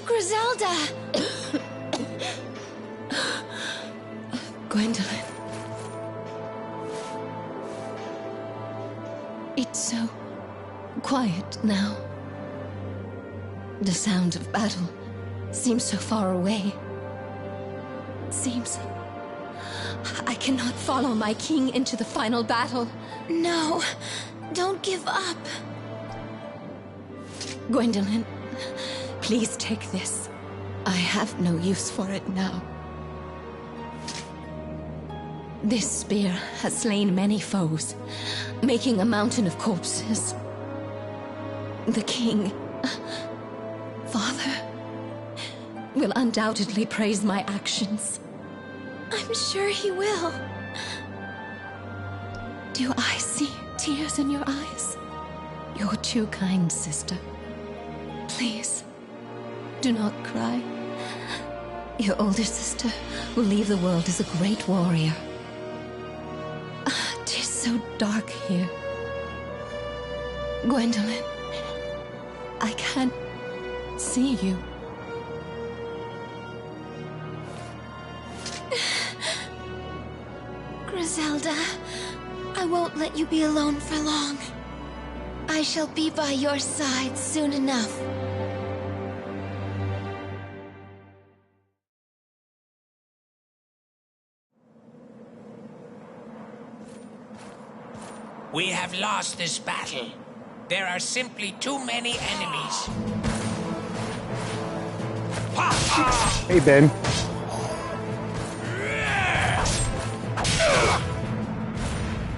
Griselda! Gwendolyn. It's so quiet now. The sound of battle seems so far away. Seems I cannot follow my king into the final battle. No, don't give up. Gwendolyn, please take this. I have no use for it now. This spear has slain many foes, making a mountain of corpses. The king, Father, will undoubtedly praise my actions. I'm sure he will. Do I see tears in your eyes? You're too kind, sister. Please, do not cry. Your older sister will leave the world as a great warrior. Tis so dark here. Gwendolyn, I can't see you. Griselda, I won't let you be alone for long. I shall be by your side soon enough. We have lost this battle. There are simply too many enemies. Hey, Ben.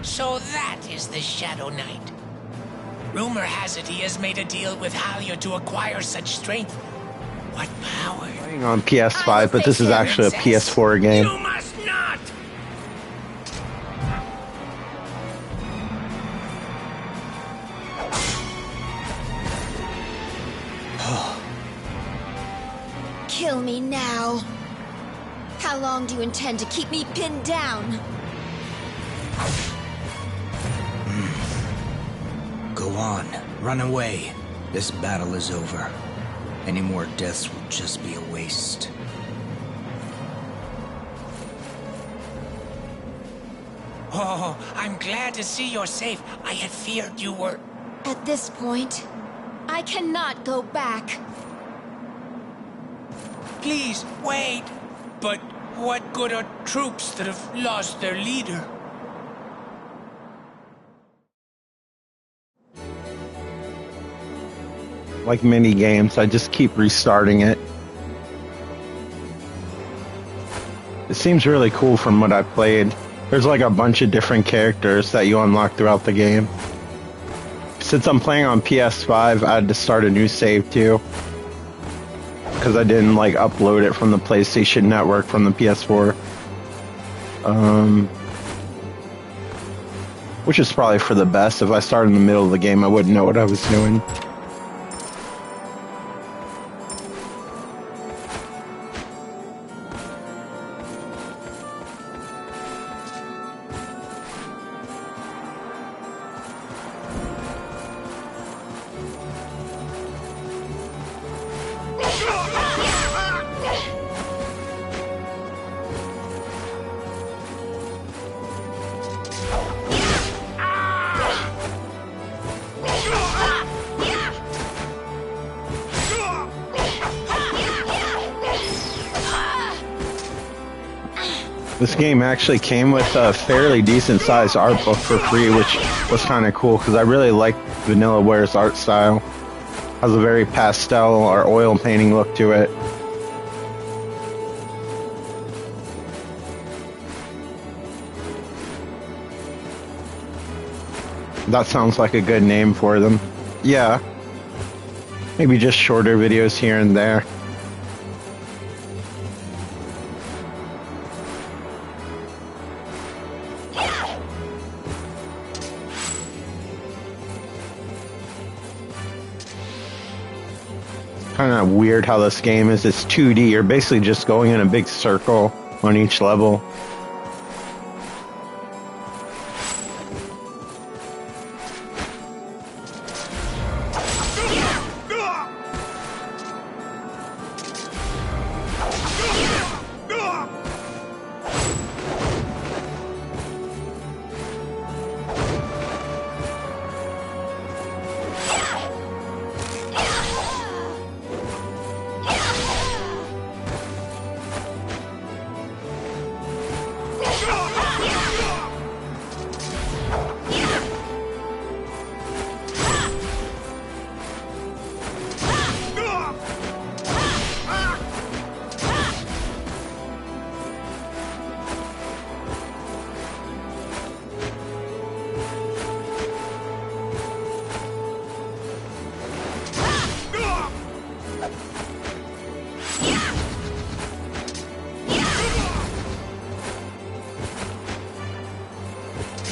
So that is the Shadow Knight. Rumor has it he has made a deal with Halia to acquire such strength. What power? Playing on PS5, but this is actually a PS4 game. You must not! Kill me now. How long do you intend to keep me pinned down? Go on. Run away. This battle is over. Any more deaths will just be a waste. Oh, I'm glad to see you're safe. I had feared you were... At this point, I cannot go back. Please, wait. But what good are troops that have lost their leader? Like mini games, I just keep restarting it. It seems really cool from what I've played. There's like a bunch of different characters that you unlock throughout the game. Since I'm playing on PS5, I had to start a new save too. Because I didn't like upload it from the PlayStation Network from the PS4. Which is probably for the best. If I started in the middle of the game, I wouldn't know what I was doing. This game actually came with a fairly decent sized art book for free, which was kind of cool because I really like Vanillaware's art style. Has a very pastel or oil painting look to it. That sounds like a good name for them. Yeah. Maybe just shorter videos here and there. Kind of weird how this game is. It's 2D. You're basically just going in a big circle on each level.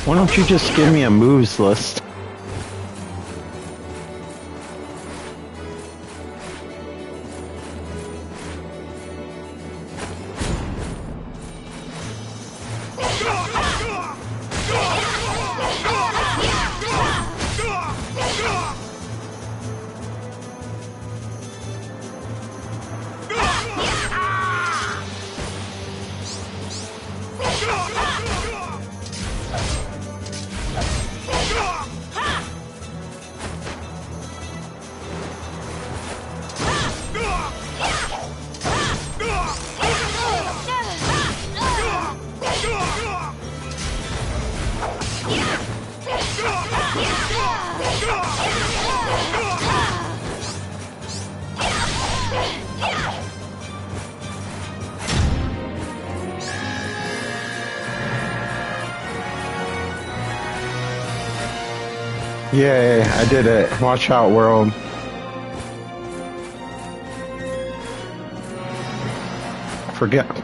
Why don't you just give me a moves list? Yay, I did it. Watch out, world.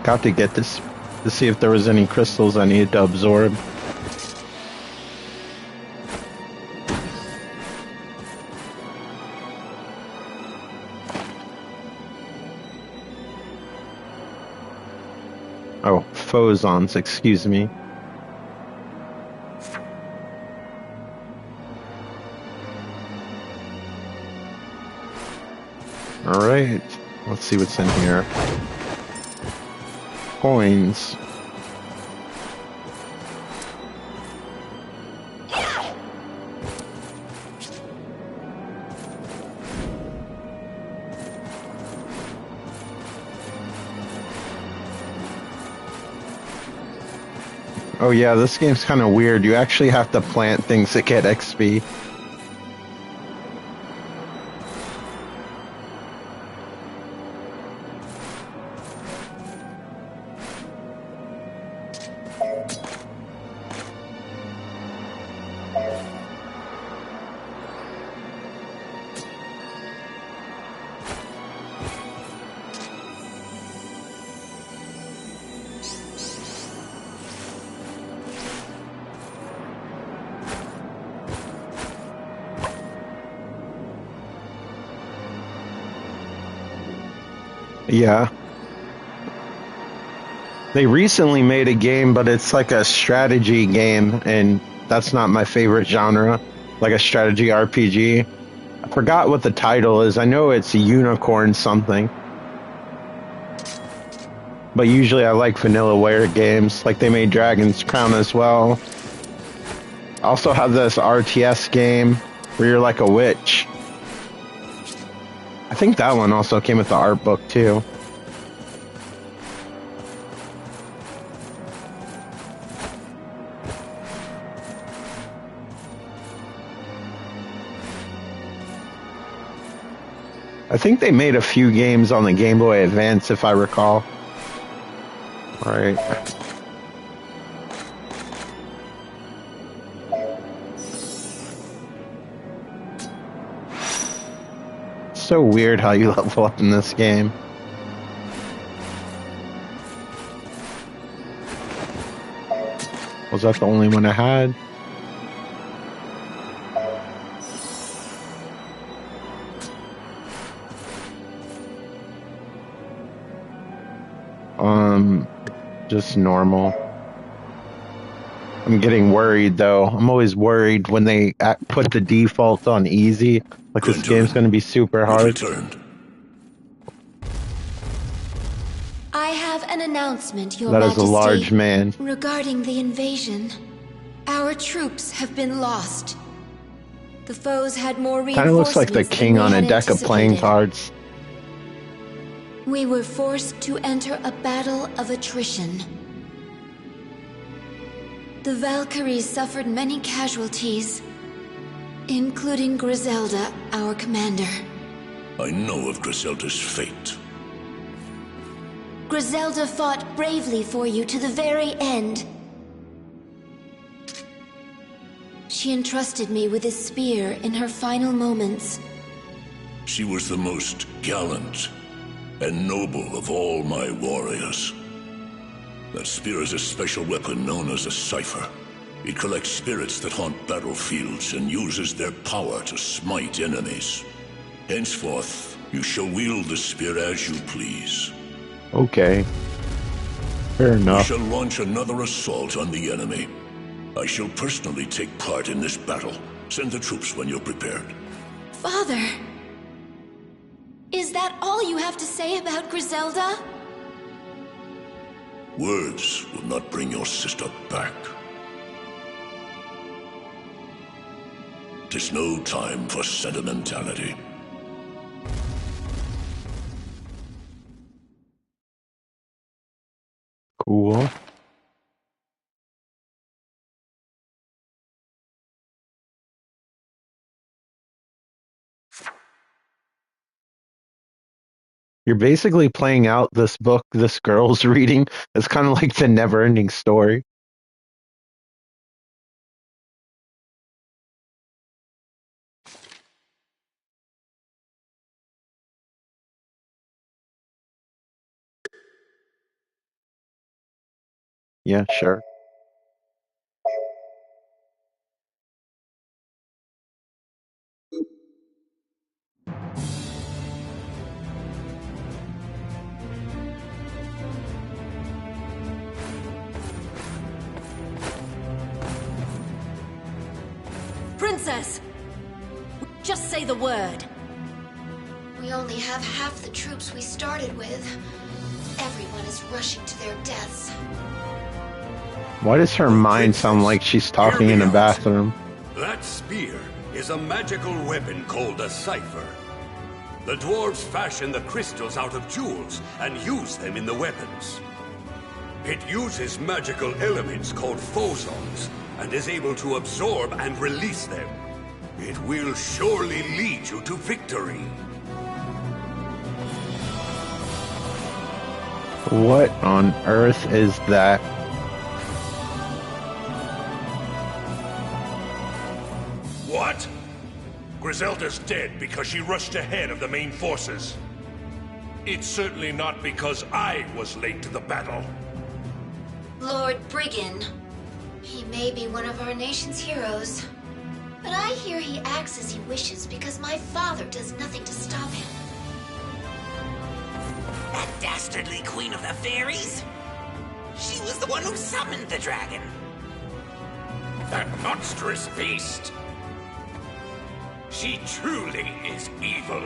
Got to get this to see if there was any crystals I needed to absorb. Oh, phosons, excuse me. Alright, let's see what's in here. Coins. Oh yeah, this game's kind of weird. You actually have to plant things to get XP. Yeah. They recently made a game, but it's like a strategy game, and that's not my favorite genre, like a strategy RPG. I forgot what the title is. I know it's Unicorn something. But usually I like Vanillaware games, like they made Dragon's Crown as well. I also have this RTS game where you're like a witch. I think that one also came with the art book too. I think they made a few games on the Game Boy Advance, if I recall. Alright. So weird how you level up in this game. Was that the only one I had? Just normal. I'm getting worried though. I'm always worried when they put the default on easy. Like this game's gonna be super hard. I have an announcement, Your That Majesty. is a large man. Regarding the invasion, our troops have been lost. The foes had more reinforcements. Kind of looks like the king on a deck of playing cards. We were forced to enter a battle of attrition. The Valkyries suffered many casualties, including Griselda, our commander. I know of Griselda's fate. Griselda fought bravely for you to the very end. She entrusted me with a spear in her final moments. She was the most gallant and noble of all my warriors. That spear is a special weapon known as a cipher. It collects spirits that haunt battlefields and uses their power to smite enemies. Henceforth, you shall wield the spear as you please. Okay. Fair enough. We shall launch another assault on the enemy. I shall personally take part in this battle. Send the troops when you're prepared. Father! Is that all you have to say about Griselda? Words will not bring your sister back. 'Tis no time for sentimentality. Cool. You're basically playing out this book this girl's reading. It's kind of like the never-ending story. Yeah, sure. Princess! Just say the word. We only have half the troops we started with. Everyone is rushing to their deaths. Why does her mind sound like she's talking in a bathroom? That spear is a magical weapon called a cipher. The dwarves fashion the crystals out of jewels and use them in the weapons. It uses magical elements called phosons and is able to absorb and release them. It will surely lead you to victory. What on earth is that? What? Griselda's dead because she rushed ahead of the main forces. It's certainly not because I was late to the battle. Lord Brigand. He may be one of our nation's heroes. But I hear he acts as he wishes because my father does nothing to stop him. That dastardly queen of the fairies? She was the one who summoned the dragon. That monstrous beast! She truly is evil.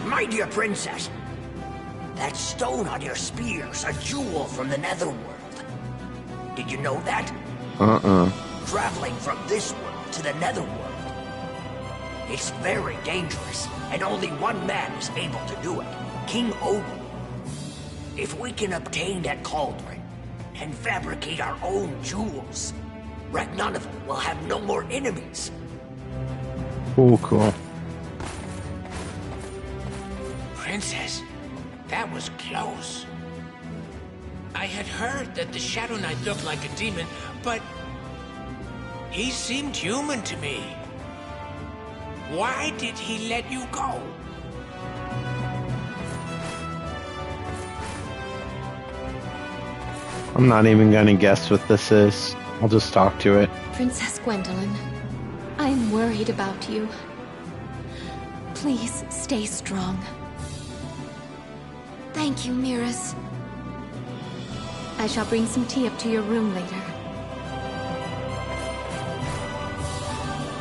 My dear princess, that stone on your spear's a jewel from the netherworld. Did you know that? Traveling from this world to the netherworld. It's very dangerous, and only one man is able to do it. King Odin. If we can obtain that cauldron and fabricate our own jewels, Ragnaroth will have no more enemies. Cool. Princess, that was close. I had heard that the Shadow Knight looked like a demon, but he seemed human to me. Why did he let you go? I'm not even gonna guess what this is. I'll just talk to it. Princess Gwendolyn, I'm worried about you. Please stay strong. Thank you, Miras. I shall bring some tea up to your room later.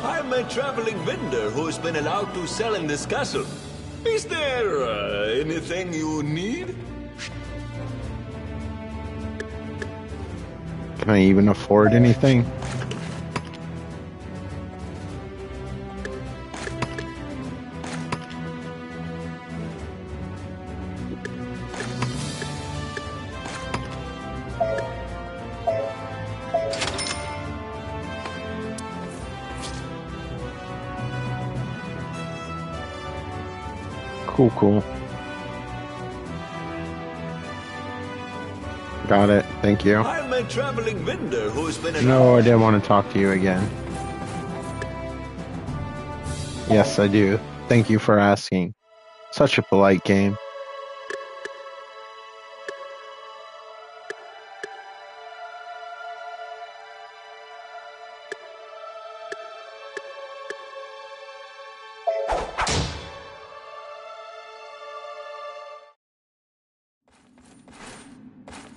I'm a traveling vendor who's been allowed to sell in this castle. Is there anything you need? Can I even afford anything? Cool. Got it. Thank you. I'm a traveling vendor who's been No, I didn't want to talk to you again. Yes, I do. Thank you for asking. Such a polite game.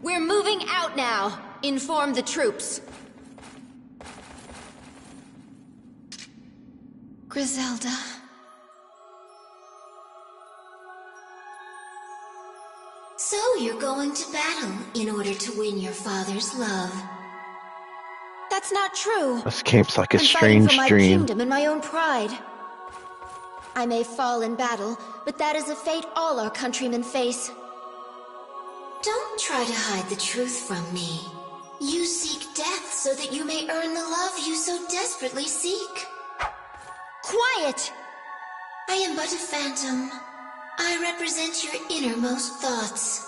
We're moving out now. Inform the troops. Griselda. So you're going to battle in order to win your father's love. That's not true. This game's like a I'm fighting strange for my dream. kingdom and my own pride. I may fall in battle, but that is a fate all our countrymen face. Don't try to hide the truth from me. You seek death so that you may earn the love you so desperately seek. Quiet! I am but a phantom. I represent your innermost thoughts.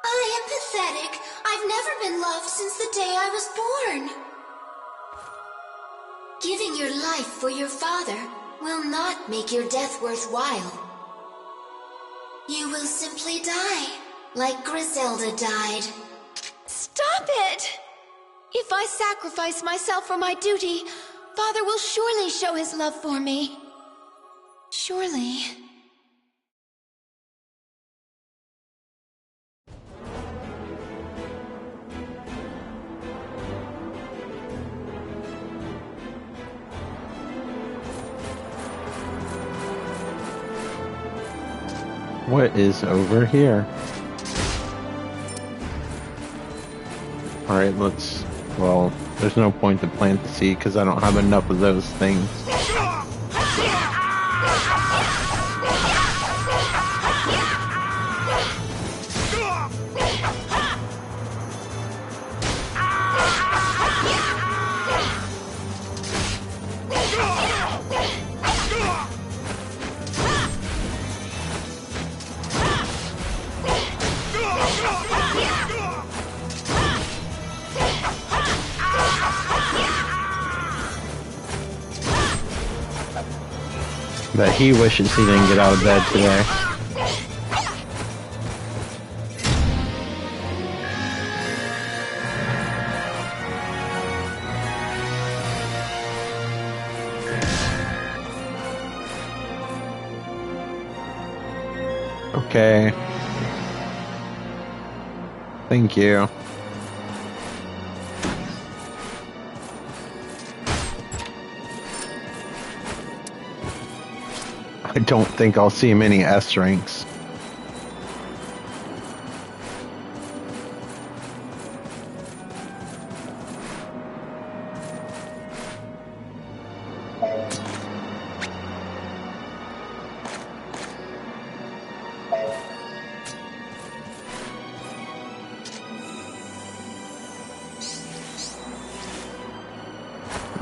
I am pathetic. I've never been loved since the day I was born. Giving your life for your father will not make your death worthwhile. You will simply die, like Griselda died. Stop it! If I sacrifice myself for my duty, Father will surely show his love for me. Surely. What is over here? Alright, let's... Well, there's no point to plant the seed because I don't have enough of those things. But he wishes he didn't get out of bed today. Okay. Thank you. I don't think I'll see many S ranks.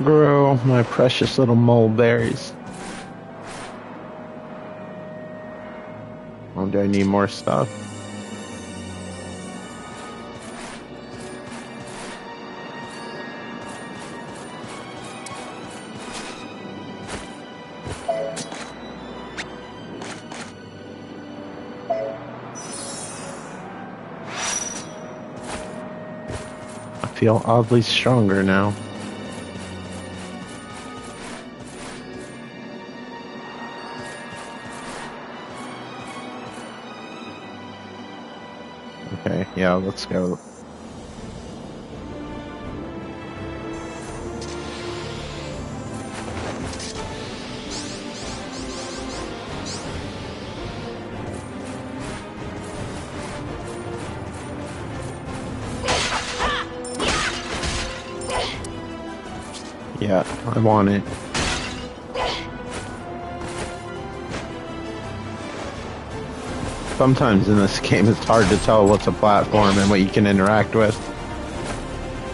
Grow my precious little mulberries. Oh, do I need more stuff? I feel oddly stronger now. Okay, yeah, let's go. Yeah, I want it. Sometimes in this game it's hard to tell what's a platform and what you can interact with.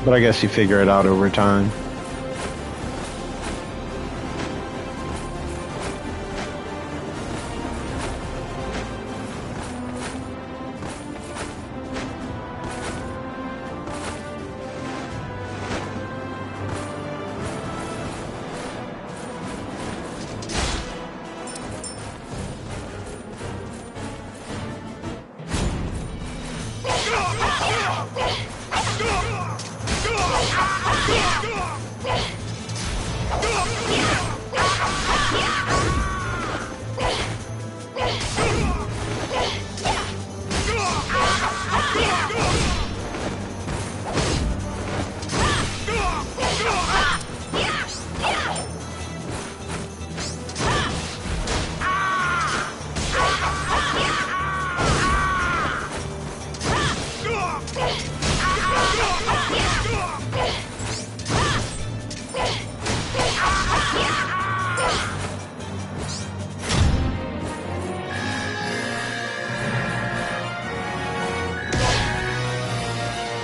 But I guess you figure it out over time.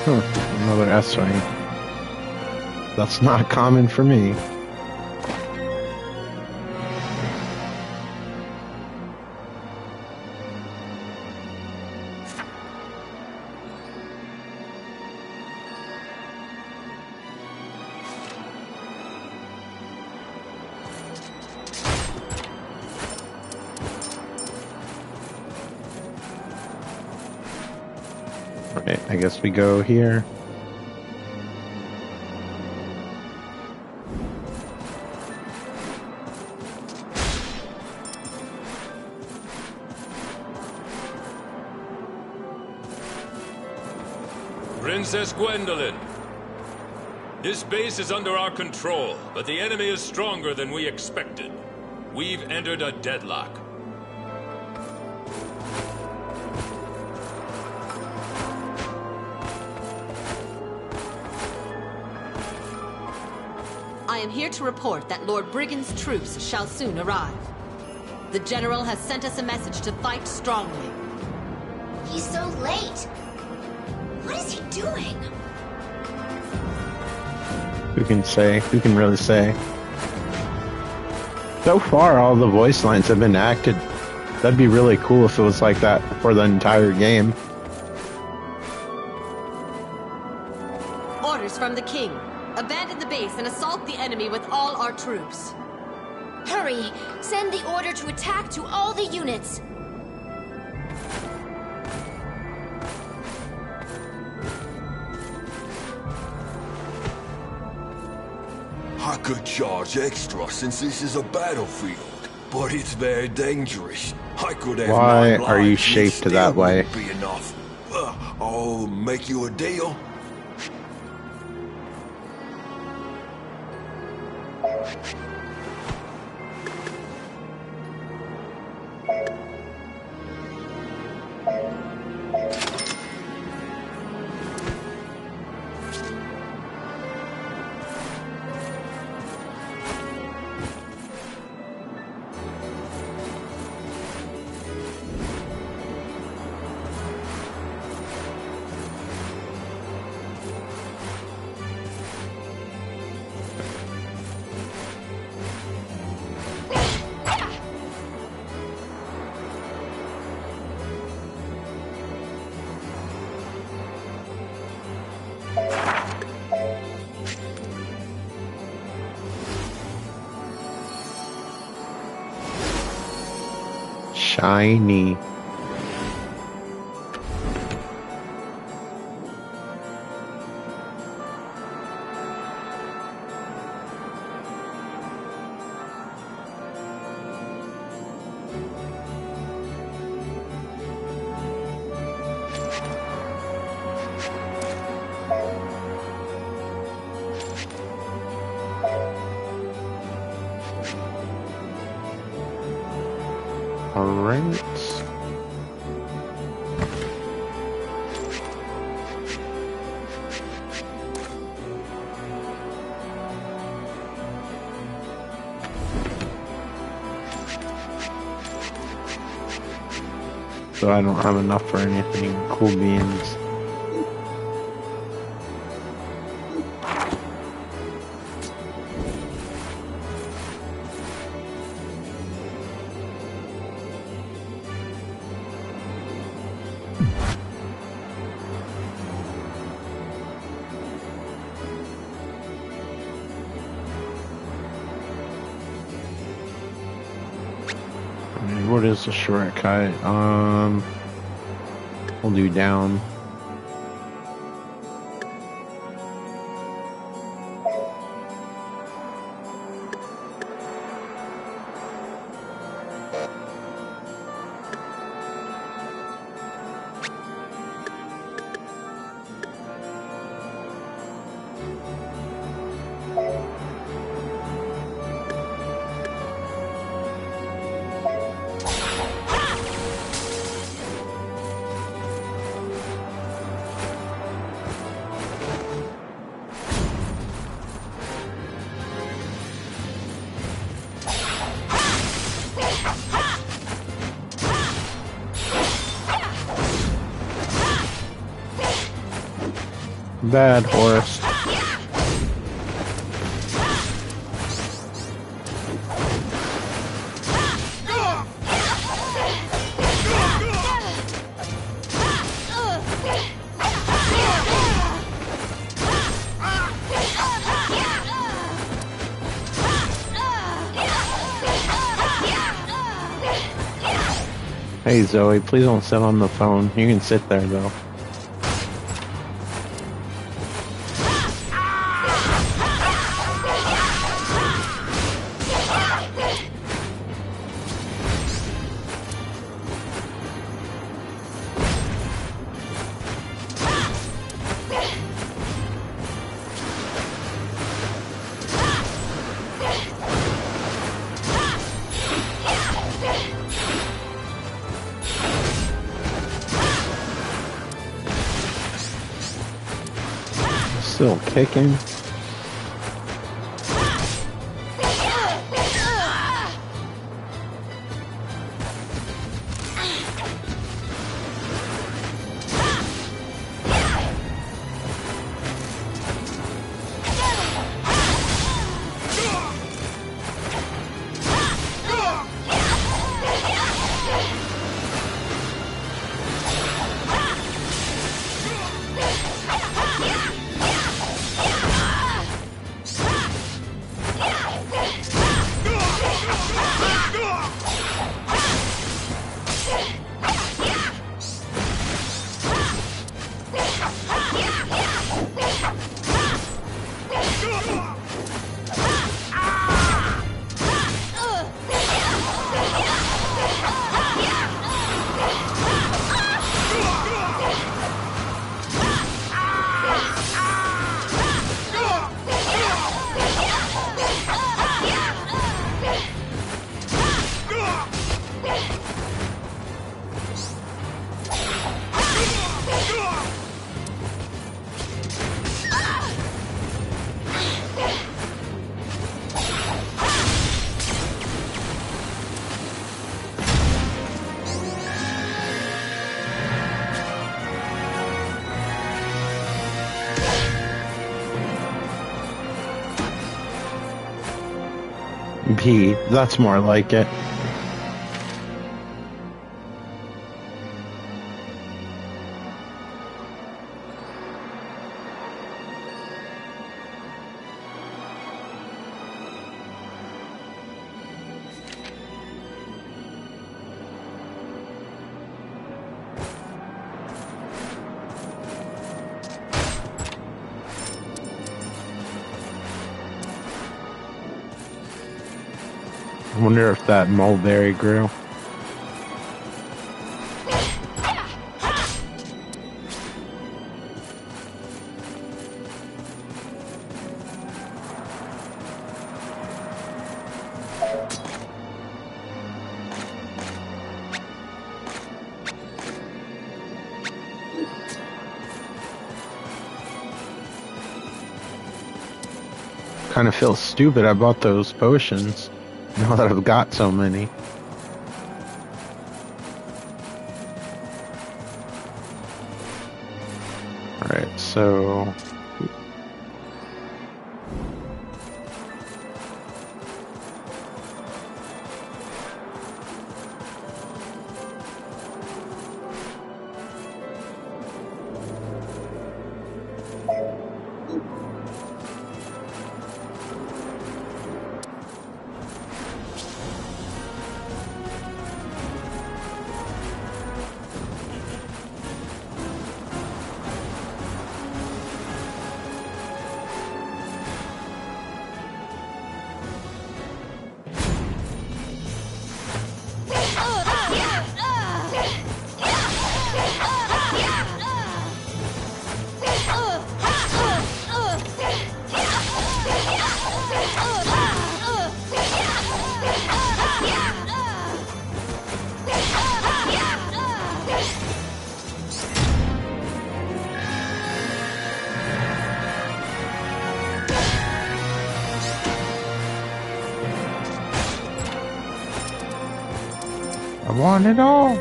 Another S-ring. That's not common for me. Right, I guess we go here. Princess Gwendolyn. This base is under our control, but the enemy is stronger than we expected. We've entered a deadlock. I am here to report that Lord Brigand's troops shall soon arrive. The General has sent us a message to fight strongly. He's so late. What is he doing? Who can say? Who can really say? So far, all the voice lines have been acted. That'd be really cool if it was like that for the entire game. Orders from the King. Abandon the base and assault the enemy with all our troops. Hurry! Send the order to attack to all the units! I could charge extra since this is a battlefield, but it's very dangerous. I could have Why 9 are you lives, shaped still that way? wouldn't be enough. I'll make you a deal. shiny. Alright. So I don't have enough for anything. Cool beans. What is the shortcut? We'll do down. Bad horse. Hey Zoe, please don't sit on the phone. You can sit there though. Still kicking. P, that's more like it. wonder if that mulberry grew. Kind of feel stupid I bought those potions now that I've got so many. Alright, so I want it all.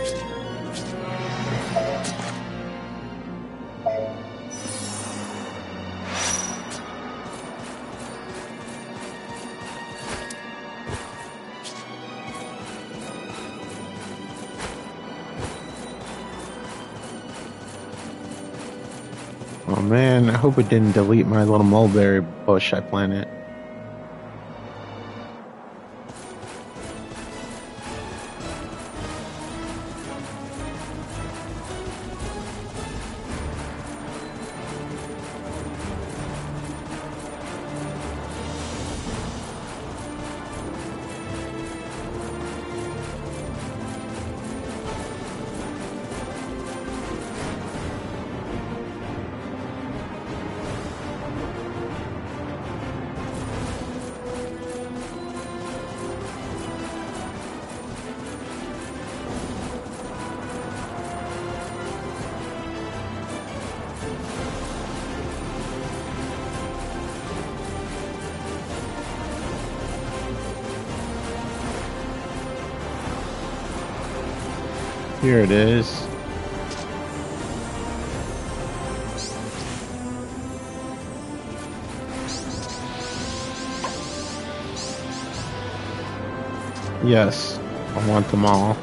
Oh man, I hope it didn't delete my little mulberry bush I planted. Here it is. Yes, I want them all.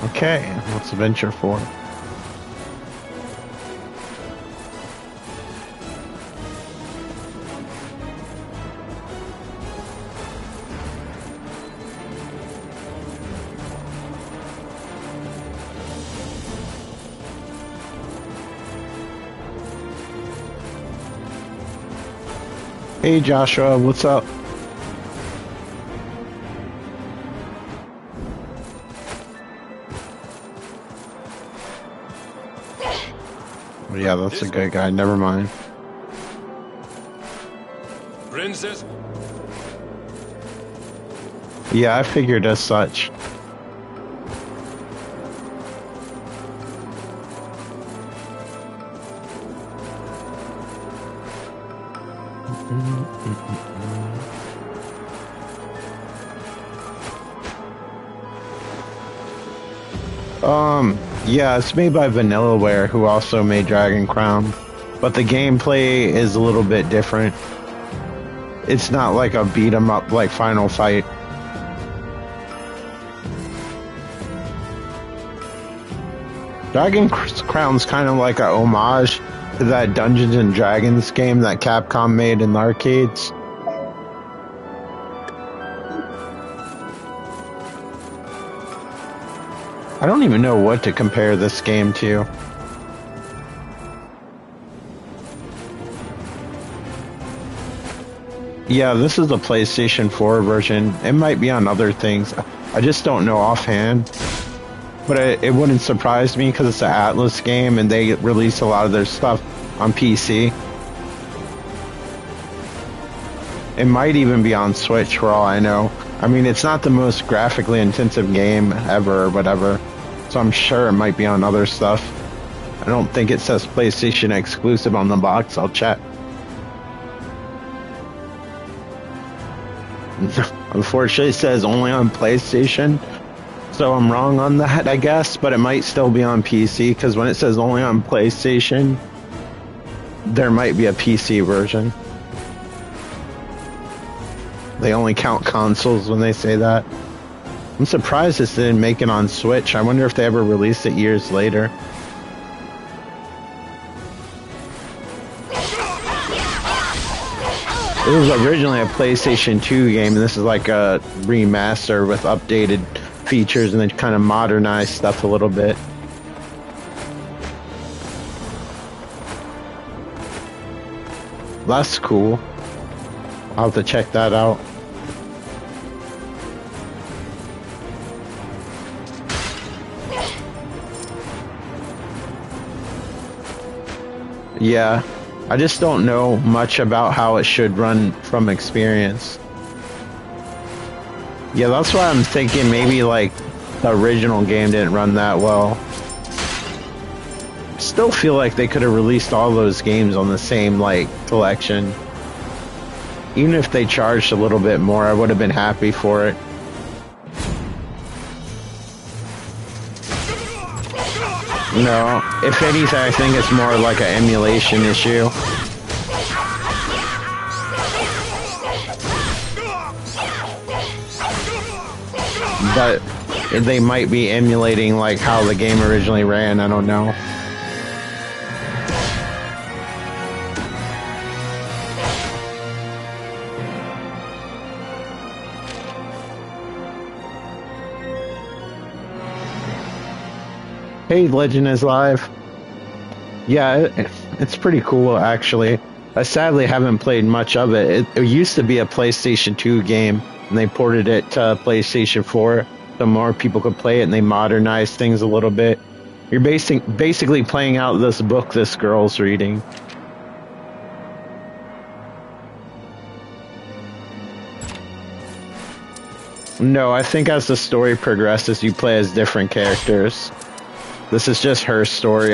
Okay, what's the venture for? Hey Joshua, what's up? Yeah, that's a good guy. Never mind. Princess? Yeah, I figured as such. Yeah, it's made by Vanillaware, who also made Dragon Crown, but the gameplay is a little bit different. It's not like a beat 'em up like Final Fight. Dragon Crown's kind of like a homage to that Dungeons and Dragons game that Capcom made in the arcades. I don't even know what to compare this game to. Yeah, this is the PlayStation 4 version. It might be on other things. I just don't know offhand. But it wouldn't surprise me because it's an Atlas game and they release a lot of their stuff on PC. It might even be on Switch for all I know. I mean, it's not the most graphically intensive game ever or whatever. So I'm sure it might be on other stuff. I don't think it says PlayStation exclusive on the box. I'll check. Unfortunately, it says only on PlayStation. So I'm wrong on that, I guess. But it might still be on PC. Because when it says only on PlayStation, there might be a PC version. They only count consoles when they say that. I'm surprised this didn't make it on Switch. I wonder if they ever released it years later. It was originally a PlayStation 2 game, and this is like a remaster with updated features and then kind of modernized stuff a little bit. That's cool. I'll have to check that out. Yeah, I just don't know much about how it should run from experience. Yeah, that's why I'm thinking maybe like the original game didn't run that well. Still feel like they could have released all those games on the same like collection. Even if they charged a little bit more, I would have been happy for it. No, if anything, I think it's more like an emulation issue. But they might be emulating like how the game originally ran, I don't know. Hey, Legend is live. Yeah, it's pretty cool, actually. I sadly haven't played much of it. It used to be a PlayStation 2 game, and they ported it to PlayStation 4 so more people could play it, and they modernized things a little bit. You're basically playing out this book this girl's reading. No, I think as the story progresses, you play as different characters. This is just her story.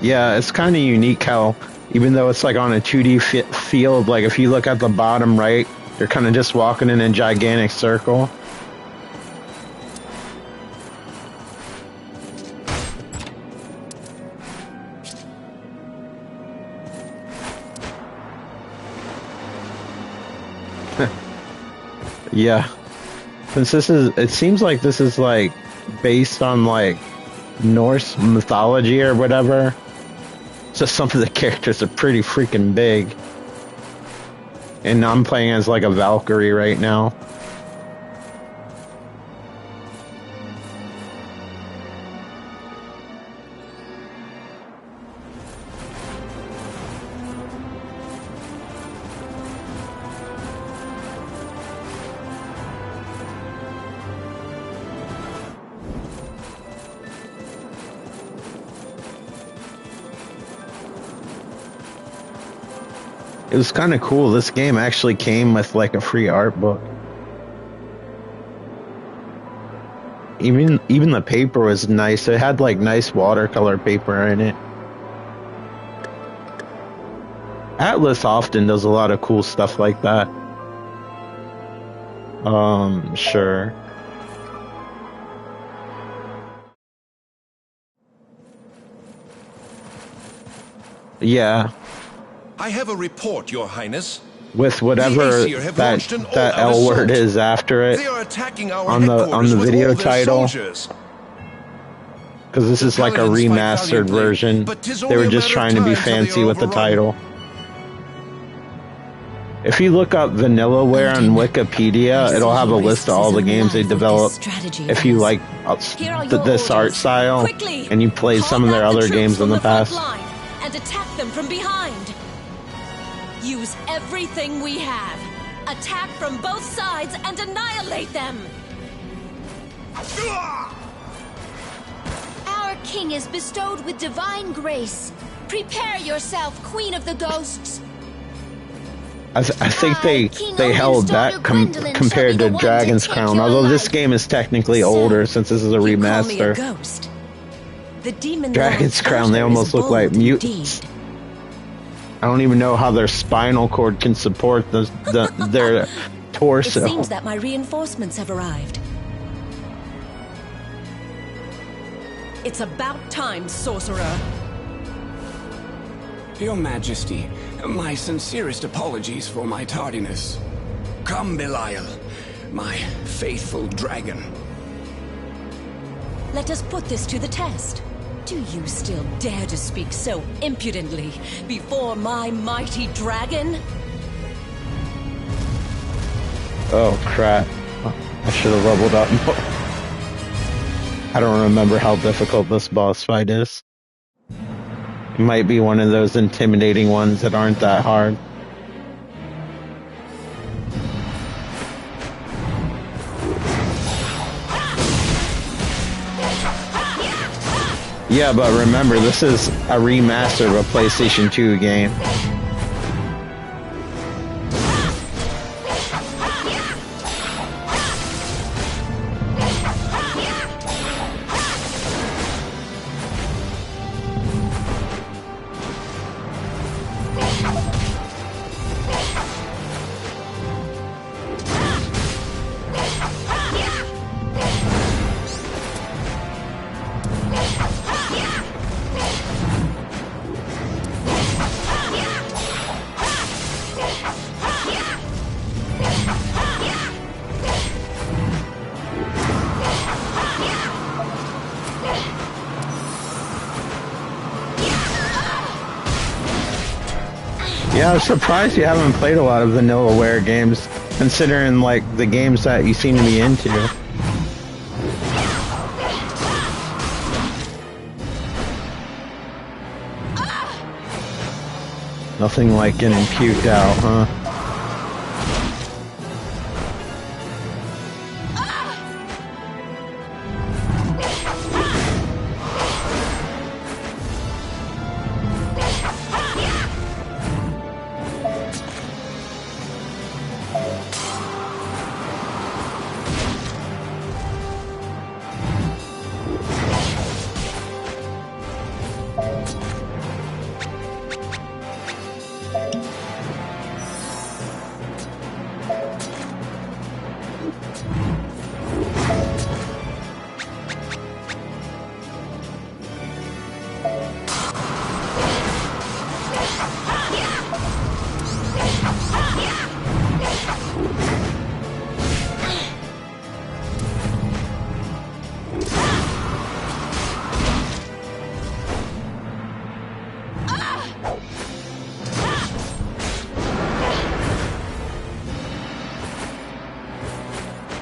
Yeah, it's kind of unique how, even though it's like on a 2D field, like if you look at the bottom right, you're kind of just walking in a gigantic circle. Yeah, since it seems like this is like based on like Norse mythology or whatever. So some of the characters are pretty freaking big. And I'm playing as like a Valkyrie right now. It was kind of cool. This game actually came with like a free art book. Even the paper was nice. It had like nice watercolor paper in it. Atlas often does a lot of cool stuff like that. Sure. Yeah. I have a report, Your Highness. With whatever that L word is after it They are attacking our on the video title. Soldiers. Because this is like a remastered version. They were just trying to be fancy with the title. If you look up Vanillaware on Wikipedia, it'll have a list of all the games they developed. If you like this art style, and you played some of their other games in the past. And attack them from behind. Use everything we have. Attack from both sides and annihilate them. Our king is bestowed with divine grace. Prepare yourself, Queen of the Ghosts. I think they held that compared to Dragon's Crown, although this game is technically older since this is a remaster. Dragon's Crown, they almost look like mutants. I don't even know how their spinal cord can support their torso. It seems that my reinforcements have arrived. It's about time, sorcerer. Your Majesty, my sincerest apologies for my tardiness. Come, Belial, my faithful dragon. Let us put this to the test. Do you still dare to speak so impudently before my mighty dragon? Oh crap. I should have leveled up more. I don't remember how difficult this boss fight is. It might be one of those intimidating ones that aren't that hard. Yeah, but remember, this is a remaster of a PlayStation 2 game. Yeah, I'm surprised you haven't played a lot of Vanillaware games, considering, like, the games that you seem to be into. Nothing like getting puked out, huh?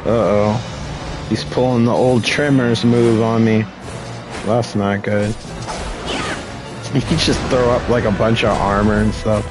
Uh-oh. He's pulling the old Trimmers move on me. Well, that's not good. He can just throw up like a bunch of armor and stuff.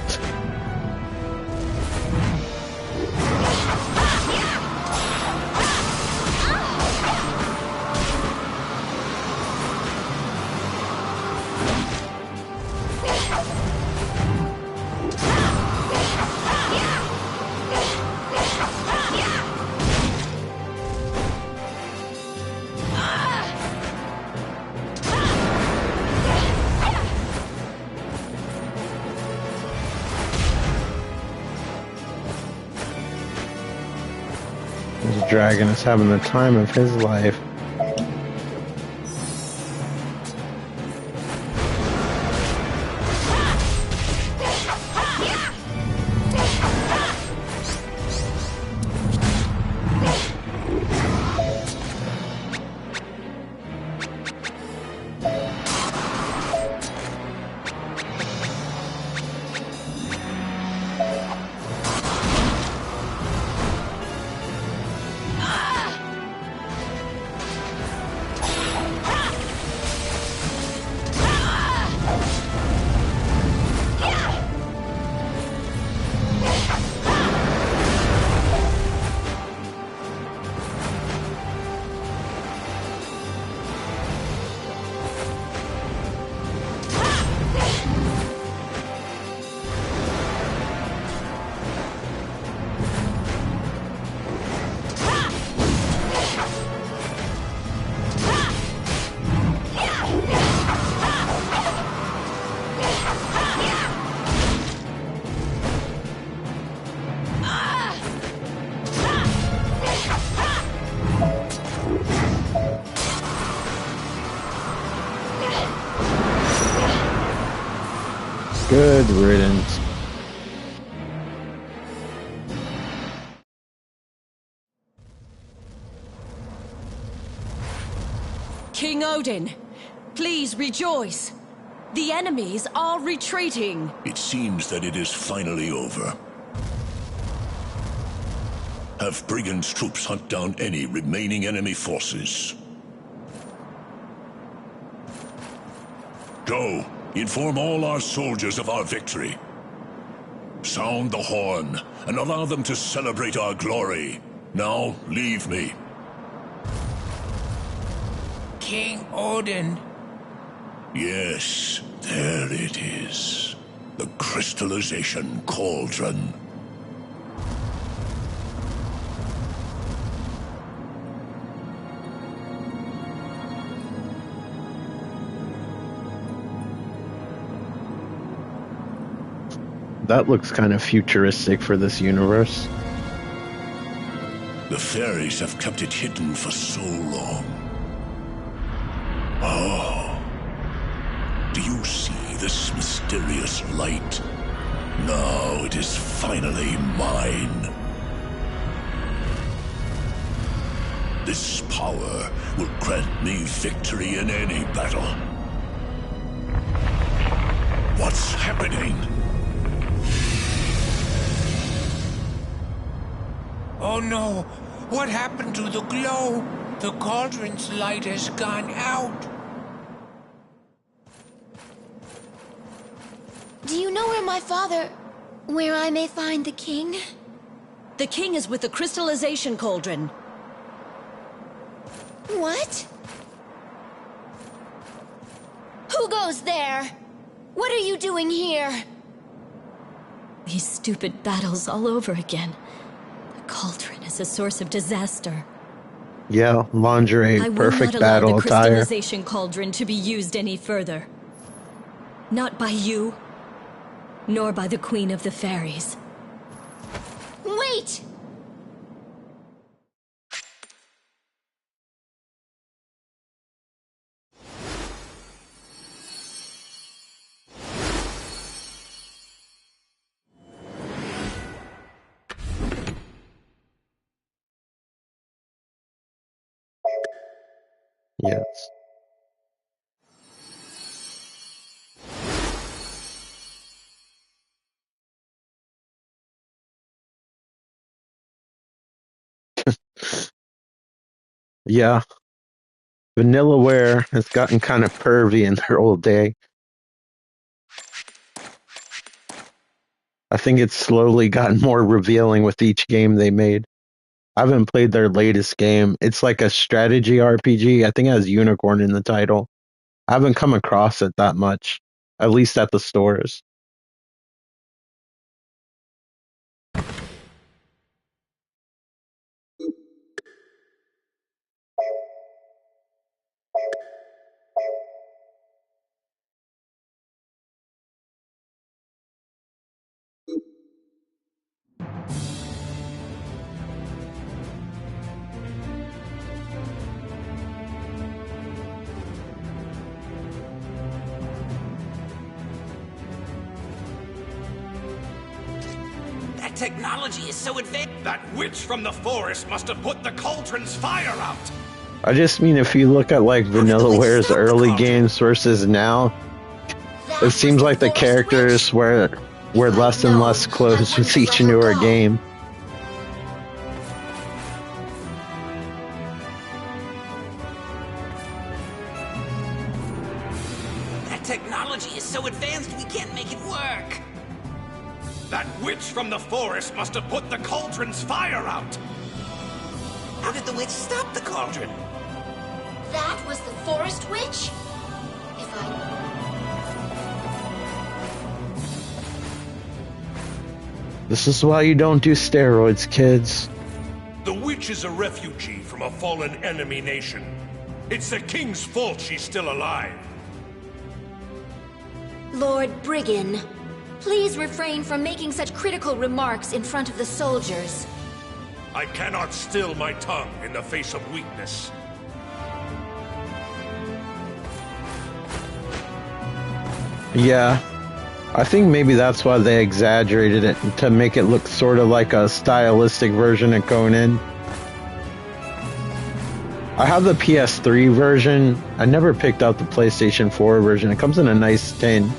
This dragon is having the time of his life. Good riddance. King Odin, please rejoice. The enemies are retreating. It seems that it is finally over. Have Brigand's troops hunt down any remaining enemy forces. Go, inform all our soldiers of our victory. Sound the horn, and allow them to celebrate our glory. Now, leave me. King Odin. Yes, there it is. The crystallization cauldron. That looks kind of futuristic for this universe. The fairies have kept it hidden for so long. Oh. Do you see this mysterious light? Now it is finally mine. This power will grant me victory in any battle. What's happening? Oh no! What happened to the glow? The cauldron's light has gone out. Do you know where my father... where I may find the king? The king is with the crystallization cauldron. What? Who goes there? What are you doing here? These stupid battles all over again. The cauldron is a source of disaster. Yeah, lingerie, perfect I will not battle allow the attire. crystallization cauldron to be used any further. Not by you, nor by the Queen of the Fairies. Wait! Yes. Yeah. Vanillaware has gotten kind of pervy in their old day. I think it's slowly gotten more revealing with each game they made. I haven't played their latest game. It's like a strategy RPG. I think it has Unicorn in the title. I haven't come across it that much, at least at the stores. That technology is so advanced. That witch from the forest must have put the cauldron's fire out. I just mean if you look at like Vanillaware's early games versus now, it seems like the characters were less and less close with each newer game. That technology is so advanced we can't make it work. That witch from the forest must have put the cauldron's fire out. How did the witch stop the cauldron? That was the forest witch? If I... This is why you don't do steroids, kids. The witch is a refugee from a fallen enemy nation. It's the king's fault she's still alive. Lord Brigand, please refrain from making such critical remarks in front of the soldiers. I cannot still my tongue in the face of weakness. Yeah, I think maybe that's why they exaggerated it to make it look sort of like a stylistic version of Conan. I have the PS3 version. I never picked out the PlayStation 4 version. It comes in a nice tin.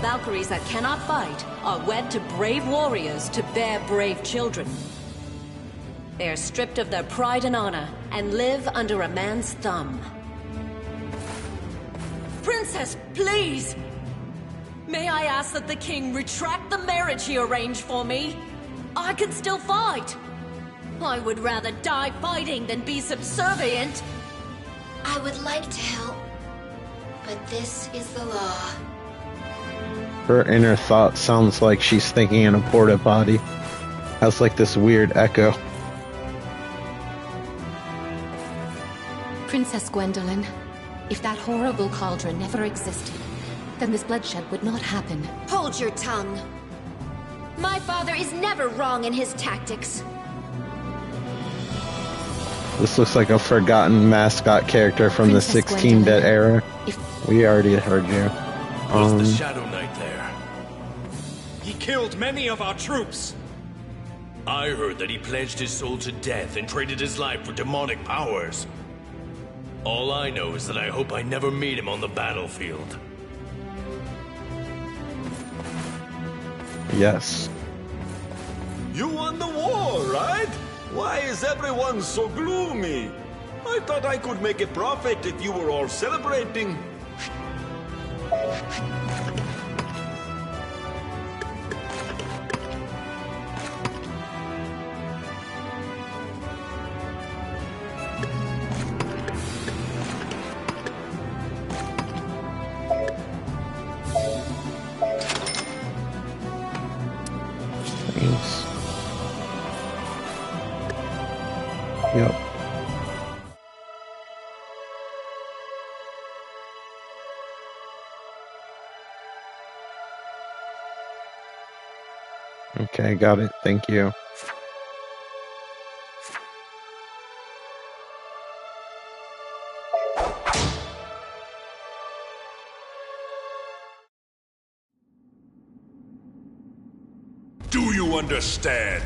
Valkyries that cannot fight are wed to brave warriors to bear brave children. They are stripped of their pride and honor and live under a man's thumb. Princess, please! May I ask that the king retract the marriage he arranged for me? I can still fight. I would rather die fighting than be subservient. I would like to help, but this is the law. Her inner thought sounds like she's thinking in a porta potty. Has like this weird echo. Princess Gwendolyn, if that horrible cauldron never existed, then this bloodshed would not happen. Hold your tongue. My father is never wrong in his tactics. This looks like a forgotten mascot character from the 16-bit era. We already heard you. Was the Shadow Knight there? He killed many of our troops. I heard that he pledged his soul to death and traded his life for demonic powers. All I know is that I hope I never meet him on the battlefield. Yes. You won the war, right? Why is everyone so gloomy? I thought I could make a profit if you were all celebrating. Yep. Okay, got it. Thank you. Do you understand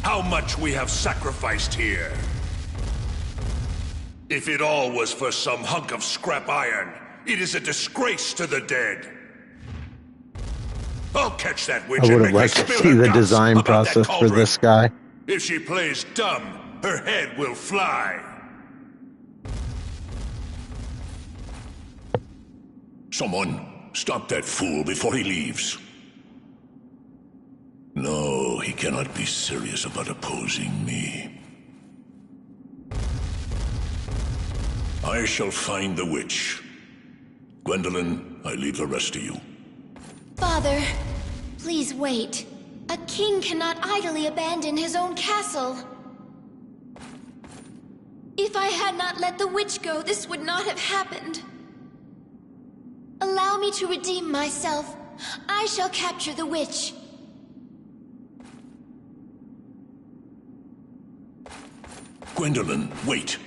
how much we have sacrificed here? If it all was for some hunk of scrap iron, it is a disgrace to the dead. I'll catch that witch. I would and have make liked her to spill see her the guts design about that process for cauldron. this guy. If she plays dumb, her head will fly. Someone, stop that fool before he leaves. No, he cannot be serious about opposing me. I shall find the witch. Gwendolyn, I leave the rest to you. Father, please wait. A king cannot idly abandon his own castle. If I had not let the witch go, this would not have happened. Allow me to redeem myself. I shall capture the witch. Gwendolyn, wait.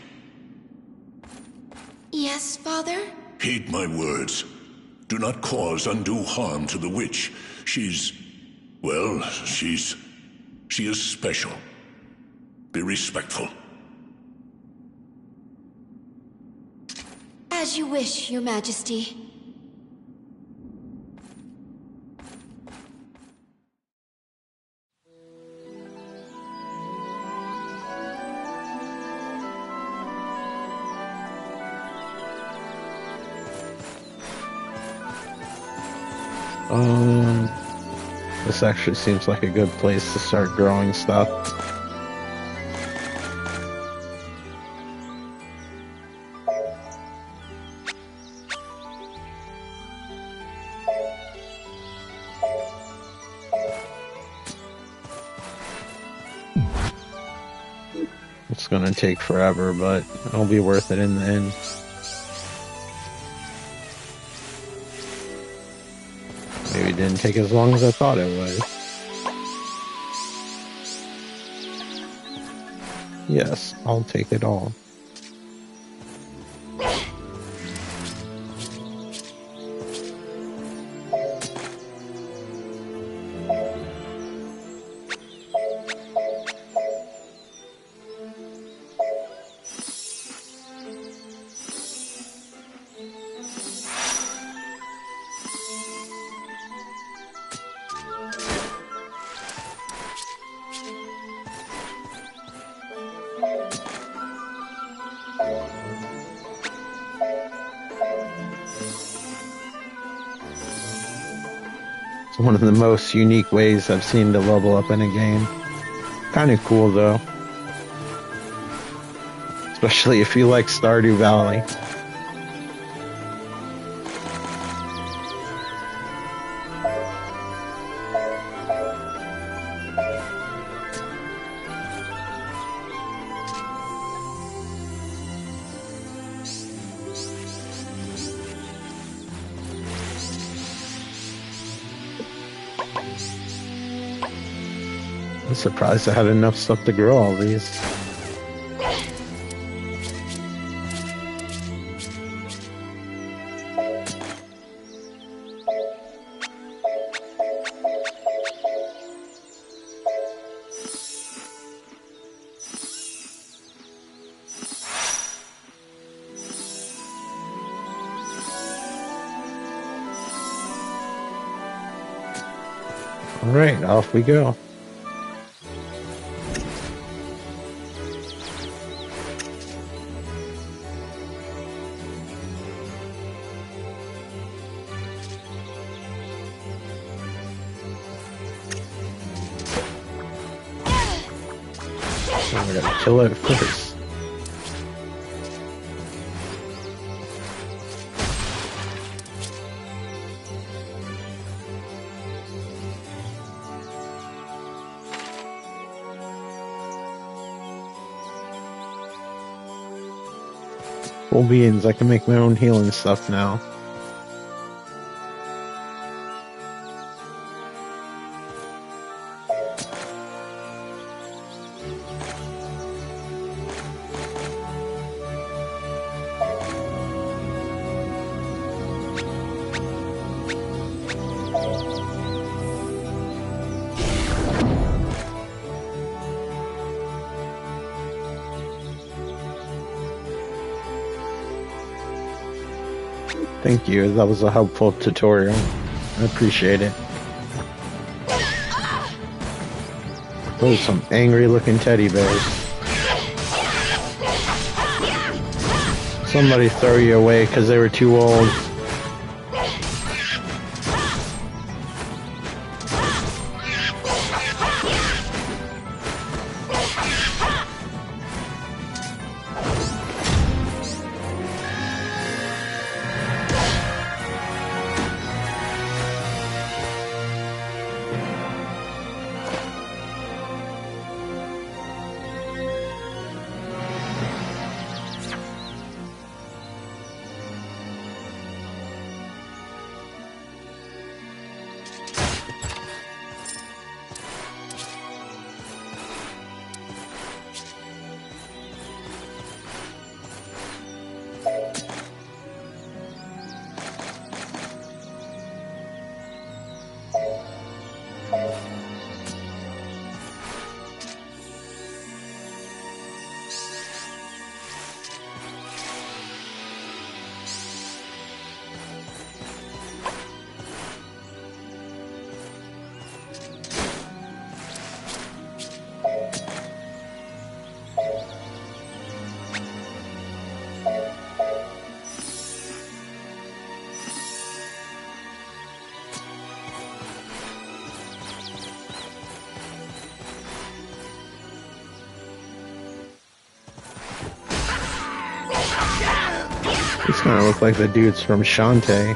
Yes, Father? Heed my words. Do not cause undue harm to the witch. Well, she is special. Be respectful. As you wish, Your Majesty. This actually seems like a good place to start growing stuff. It's gonna take forever, but it'll be worth it in the end. Maybe it didn't take as long as I thought it would. Yes, I'll take it all. It's one of the most unique ways I've seen to level up in a game. Kind of cool though. Especially if you like Stardew Valley. I'm surprised I had enough stuff to grow all these. Alright, off we go. So we're gonna kill it first. Full beans, I can make my own healing stuff now. Thank you, that was a helpful tutorial. I appreciate it. Oh, some angry looking teddy bears. Somebody throw you away because they were too old. These kind of look like the dudes from Shantae.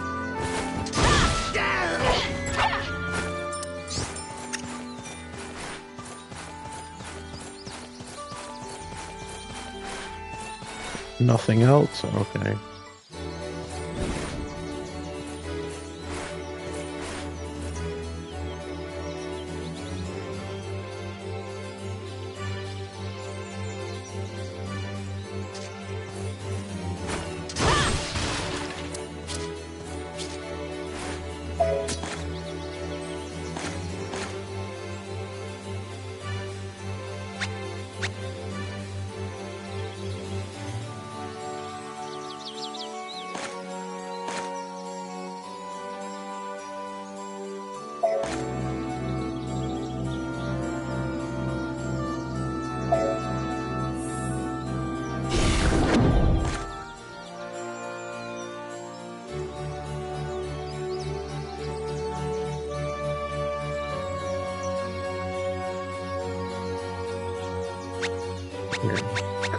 Nothing else? Okay.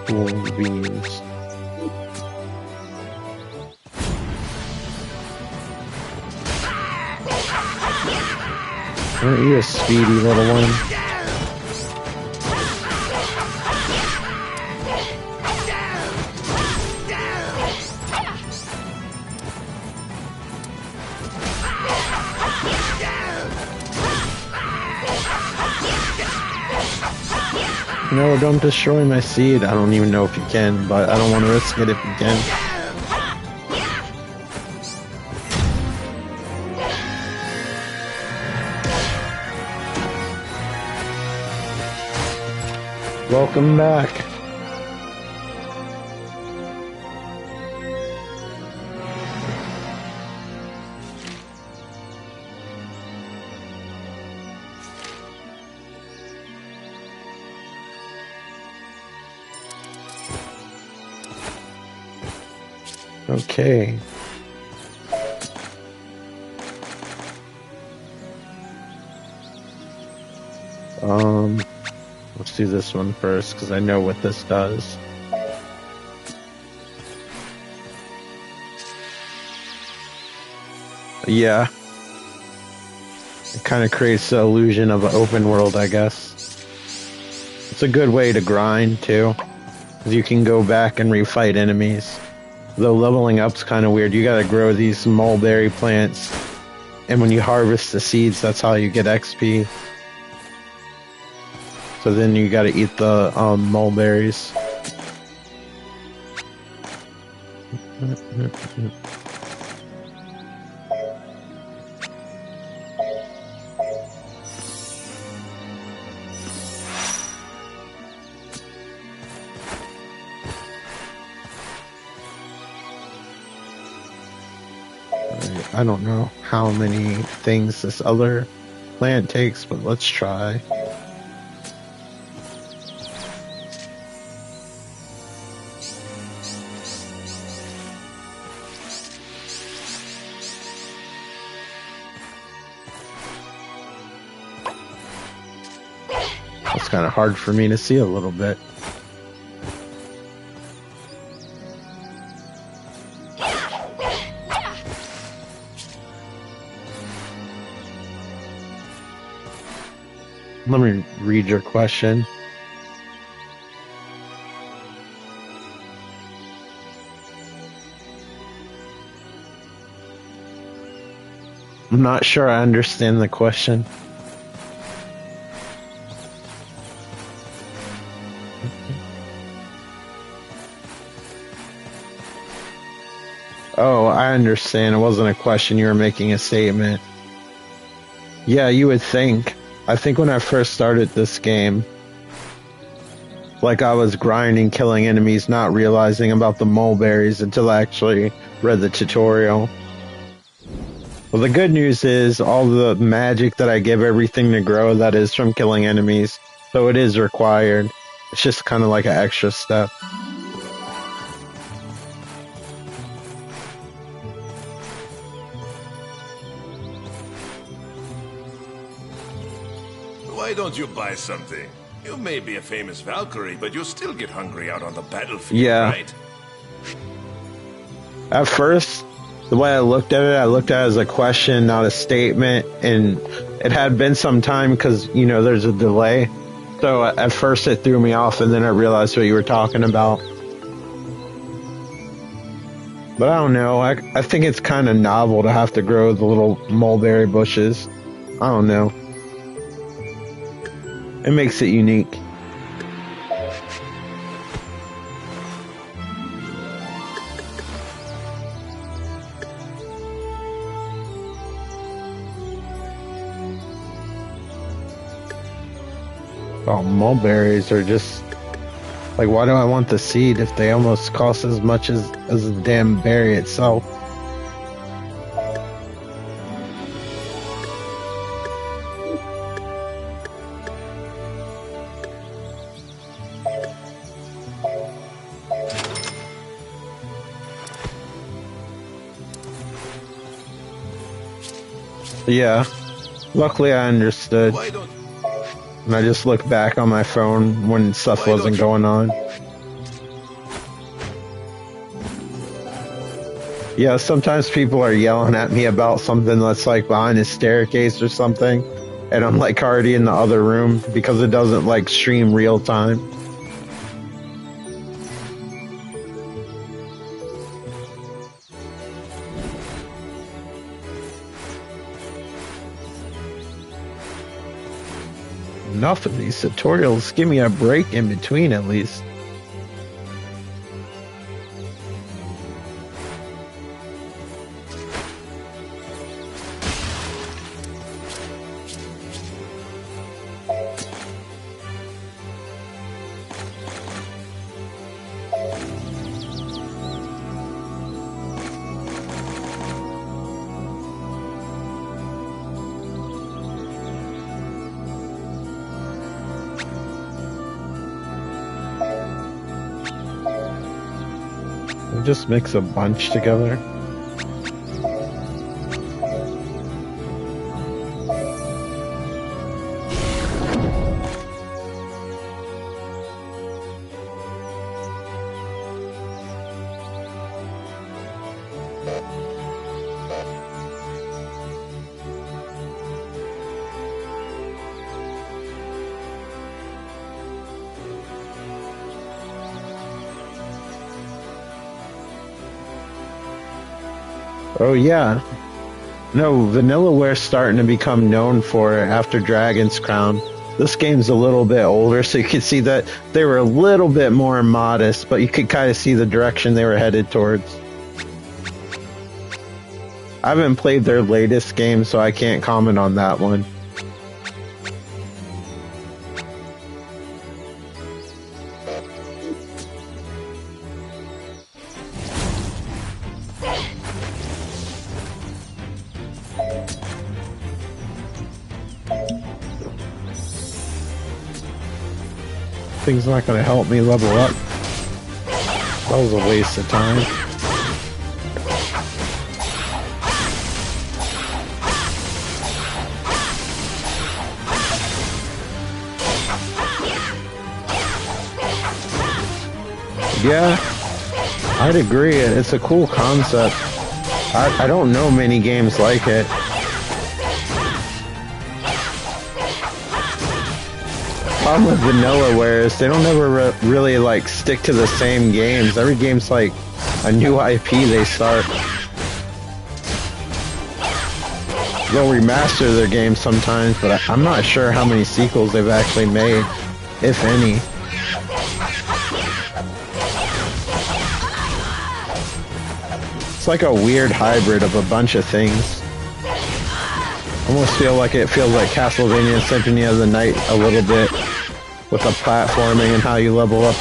Cool beans. Aren't you a speedy little one? No, don't destroy my seed. I don't even know if you can, but I don't want to risk it if you can. Welcome back. Okay. Let's do this one first, because I know what this does. Yeah. It kind of creates the illusion of an open world, I guess. It's a good way to grind, too. Because you can go back and refight enemies. Though leveling up's kind of weird. You gotta grow these mulberry plants. And when you harvest the seeds, that's how you get XP. So then you gotta eat the mulberries. I don't know how many things this other plant takes, but let's try. It's kind of hard for me to see a little bit. Let me read your question. I'm not sure I understand the question. Oh, I understand. It wasn't a question. You were making a statement. Yeah, you would think. I think when I first started this game, like I was grinding, killing enemies, not realizing about the mulberries until I actually read the tutorial. Well, the good news is all the magic that I give everything to grow, that is from killing enemies. So it is required. It's just kind of like an extra step. Why don't you buy something? You may be a famous Valkyrie, but you'll still get hungry out on the battlefield, yeah. Right? At first, the way I looked at it as a question, not a statement, and it had been some time because, you know, there's a delay. So at first it threw me off, and then I realized what you were talking about. But I don't know, I think it's kind of novel to have to grow the little mulberry bushes. I don't know. It makes it unique. Oh, mulberries are just... Like, why do I want the seed if they almost cost as much as the damn berry itself? Yeah. Luckily, I understood. And I just looked back on my phone when stuff wasn't going on. Yeah, sometimes people are yelling at me about something that's like behind a staircase or something, and I'm like already in the other room because it doesn't like stream real time. Enough of these tutorials. Give me a break in between at least. Just mix a bunch together. Oh yeah. No, Vanillaware's starting to become known for it after Dragon's Crown. This game's a little bit older, so you can see that they were a little bit more modest, but you could kind of see the direction they were headed towards. I haven't played their latest game, so I can't comment on that one. Thing's not going to help me level up. That was a waste of time. Yeah, I'd agree. It's a cool concept. I don't know many games like it. Problem with Vanillaware is they don't ever really like stick to the same games. Every game's like a new IP they start. They'll remaster their games sometimes, but I'm not sure how many sequels they've actually made, if any. It's like a weird hybrid of a bunch of things. Almost feel like it feels like Castlevania Symphony of the Night a little bit, with the platforming and how you level up.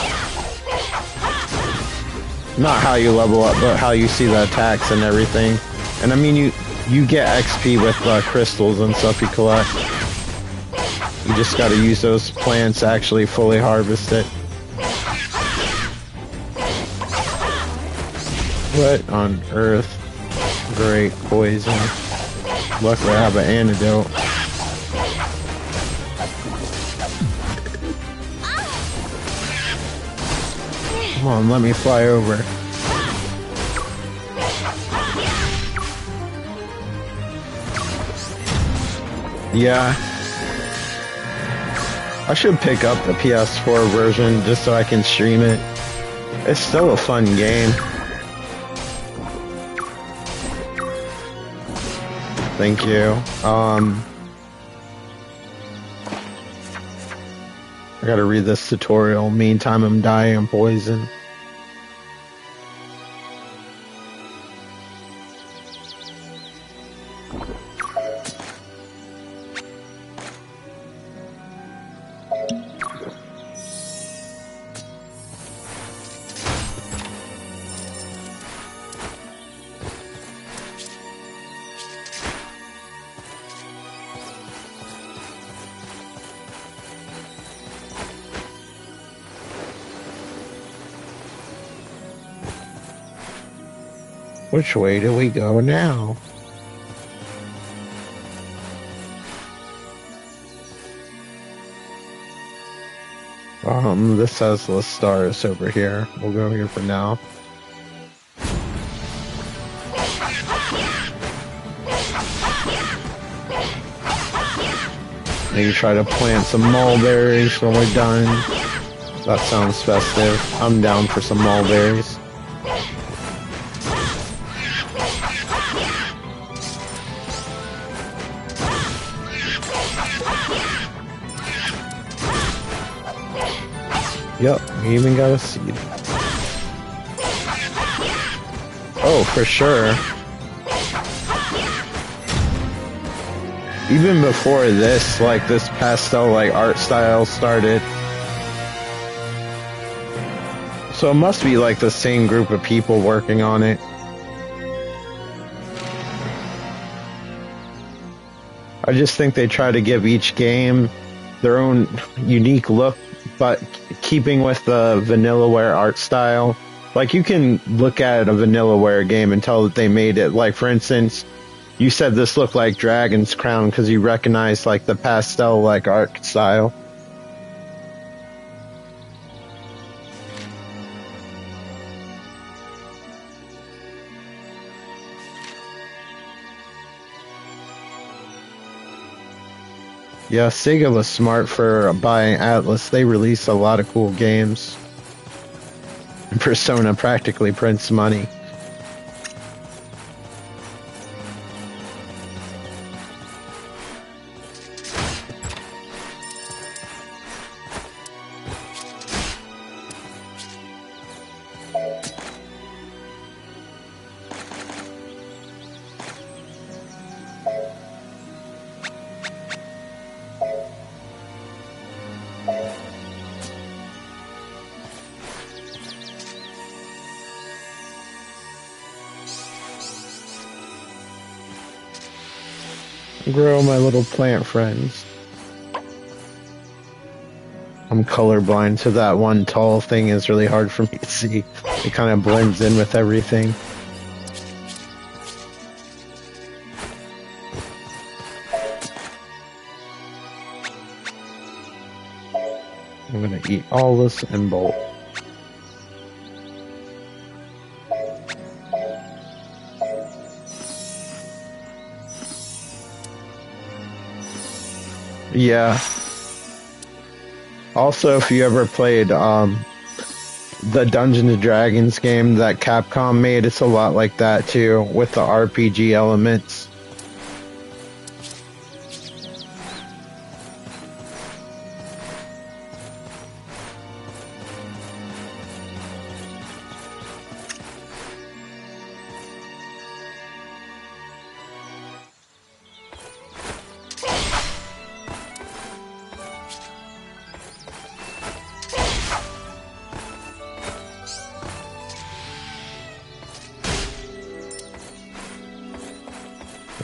Not how you level up, but how you see the attacks and everything. And I mean, you get XP with crystals and stuff you collect. You just gotta use those plants to actually fully harvest it. What on earth? Great poison. Luckily I have an antidote. Come on, let me fly over. Yeah. I should pick up the PS4 version just so I can stream it. It's still a fun game. Thank you. I gotta read this tutorial. Meantime, I'm dying of poison. Which way do we go now? This has the stars over here. We'll go here for now. Maybe try to plant some mulberries when we're done. That sounds festive. I'm down for some mulberries. Yep, we even got a seed. Oh, for sure. Even before this, like, this pastel, like, art style started. So it must be, like, the same group of people working on it. I just think they try to give each game their own unique look, but keeping with the Vanillaware art style. Like, you can look at a Vanillaware game and tell that they made it. Like, for instance, you said this looked like Dragon's Crown because you recognized, like, the pastel, like, art style. Yeah, Sega was smart for buying Atlas. They released a lot of cool games. Persona practically prints money. Grow my little plant friends. I'm colorblind, so that one tall thing is really hard for me to see. It kind of blends in with everything. I'm gonna eat all this and bolt. Yeah. Also, if you ever played the Dungeons & Dragons game that Capcom made, it's a lot like that too, with the RPG elements.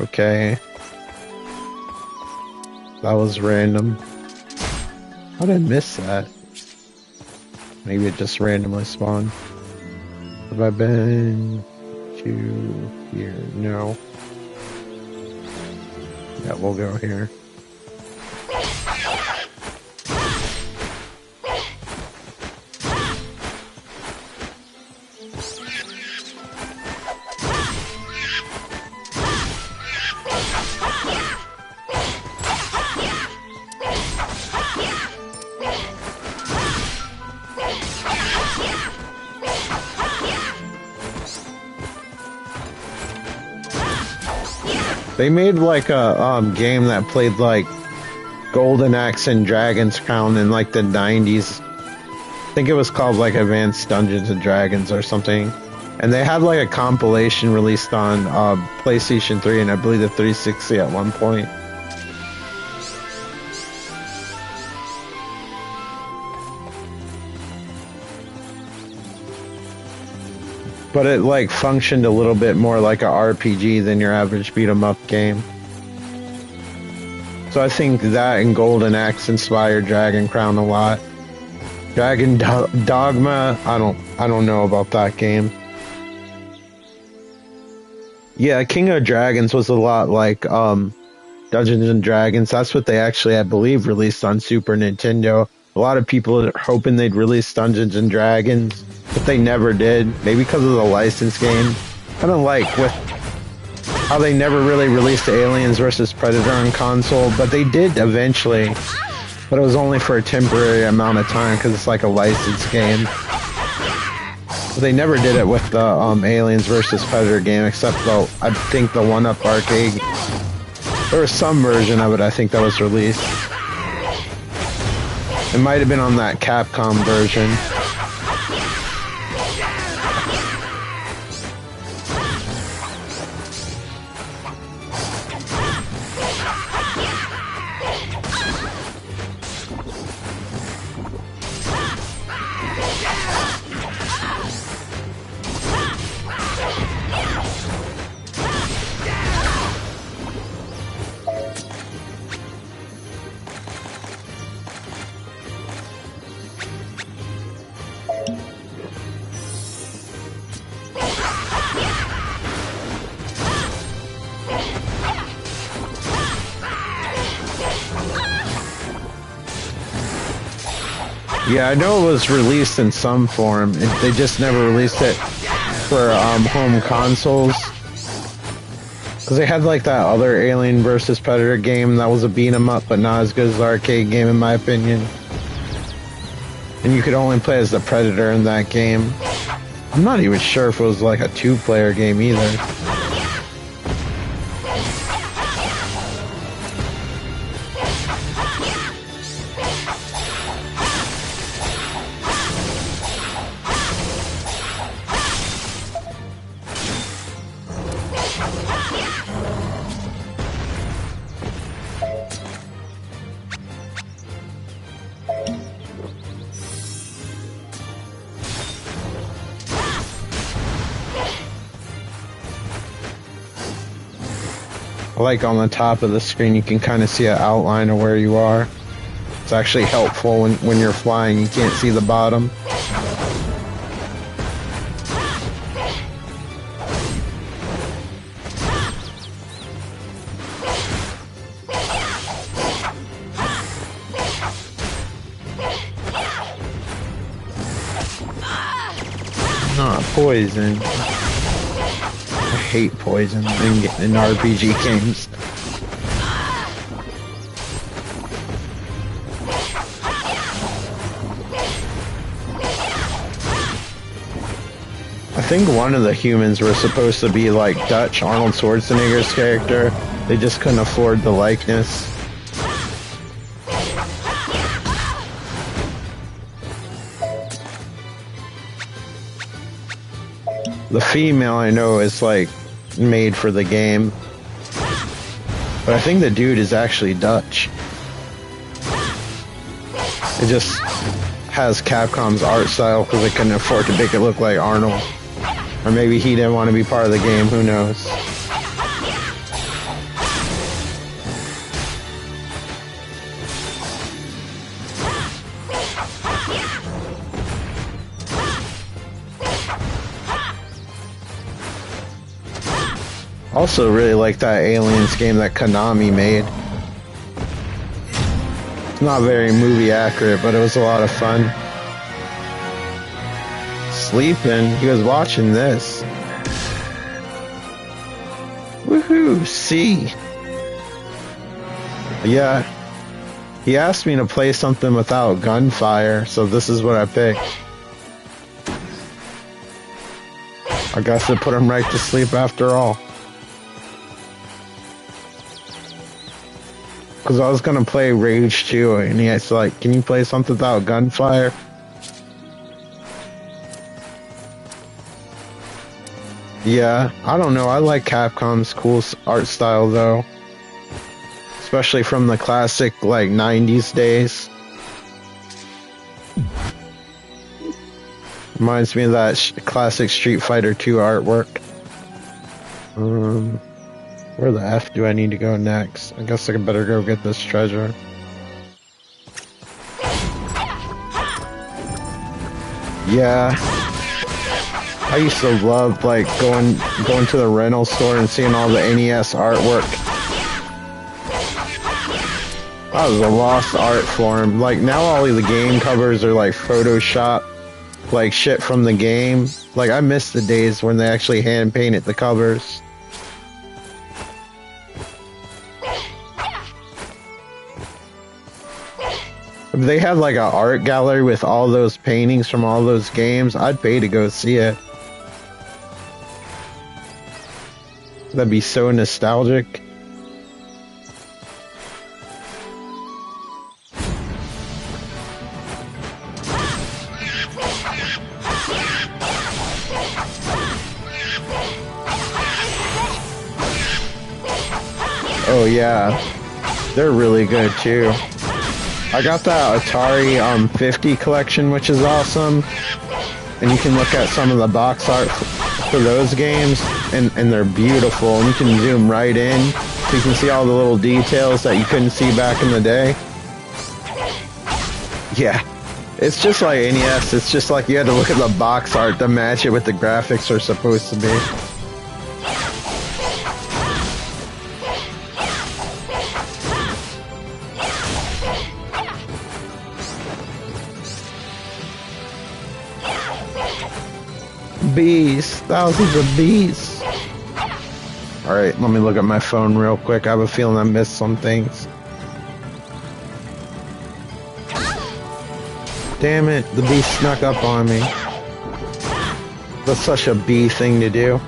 Okay. That was random. How did I miss that? Maybe it just randomly spawned. Have I been to here? No. Yeah, we'll go here. They made like a game that played like Golden Axe and Dragon's Crown in like the 90s. I think it was called like Advanced Dungeons and Dragons or something. And they had like a compilation released on PlayStation 3 and I believe the 360 at one point. But it like functioned a little bit more like a RPG than your average beat 'em up game. So I think that and Golden Axe inspired Dragon Crown a lot. Dogma, I don't know about that game. Yeah, King of Dragons was a lot like Dungeons and Dragons. That's what they actually, I believe, released on Super Nintendo. A lot of people are hoping they'd release Dungeons and Dragons, but they never did. Maybe because of the license game. Kind of like with how they never really released Aliens vs. Predator on console, but they did eventually. But it was only for a temporary amount of time because it's like a licensed game. But they never did it with the Aliens vs. Predator game, except I think the 1-Up arcade. There was some version of it, I think, that was released. It might have been on that Capcom version. Yeah, I know it was released in some form. They just never released it for home consoles. Because they had like that other Alien vs. Predator game that was a beat 'em up, but not as good as the arcade game in my opinion. And you could only play as the Predator in that game. I'm not even sure if it was like a 2-player game either. Like on the top of the screen, you can kind of see an outline of where you are. It's actually helpful when you're flying. You can't see the bottom. Not poison. I hate poison in RPG games. I think one of the humans were supposed to be like Dutch, Arnold Schwarzenegger's character. They just couldn't afford the likeness. The female I know is like made for the game, but I think the dude is actually Dutch. It just has Capcom's art style because they couldn't afford to make it look like Arnold. Or maybe he didn't want to be part of the game, who knows. Also really like that Aliens game that Konami made. It's not very movie accurate, but it was a lot of fun. Sleeping, he was watching this. Woohoo, C. Yeah, he asked me to play something without gunfire, so this is what I picked. I guess it put him right to sleep after all. Because I was going to play Rage 2, and he's like, can you play something without gunfire? Yeah, I don't know, I like Capcom's cool art style though. Especially from the classic, like, 90s days. Reminds me of that classic Street Fighter 2 artwork. Where the F do I need to go next? I guess I better go get this treasure. Yeah. I used to love, like, going to the rental store and seeing all the NES artwork. That was a lost art form. Like, now all of the game covers are like Photoshop, like shit from the game. Like, I miss the days when they actually hand painted the covers. If they had like an art gallery with all those paintings from all those games, I'd pay to go see it. That'd be so nostalgic. Oh yeah, they're really good too. I got that Atari 50 collection, which is awesome. And you can look at some of the box art for those games, and they're beautiful. And you can zoom right in, so you can see all the little details that you couldn't see back in the day. Yeah, it's just like NES. It's just like you had to look at the box art to match it with the graphics are supposed to be. Bees, thousands of bees. Alright, let me look at my phone real quick. I have a feeling I missed some things. Damn it, the bee snuck up on me. That's such a bee thing to do.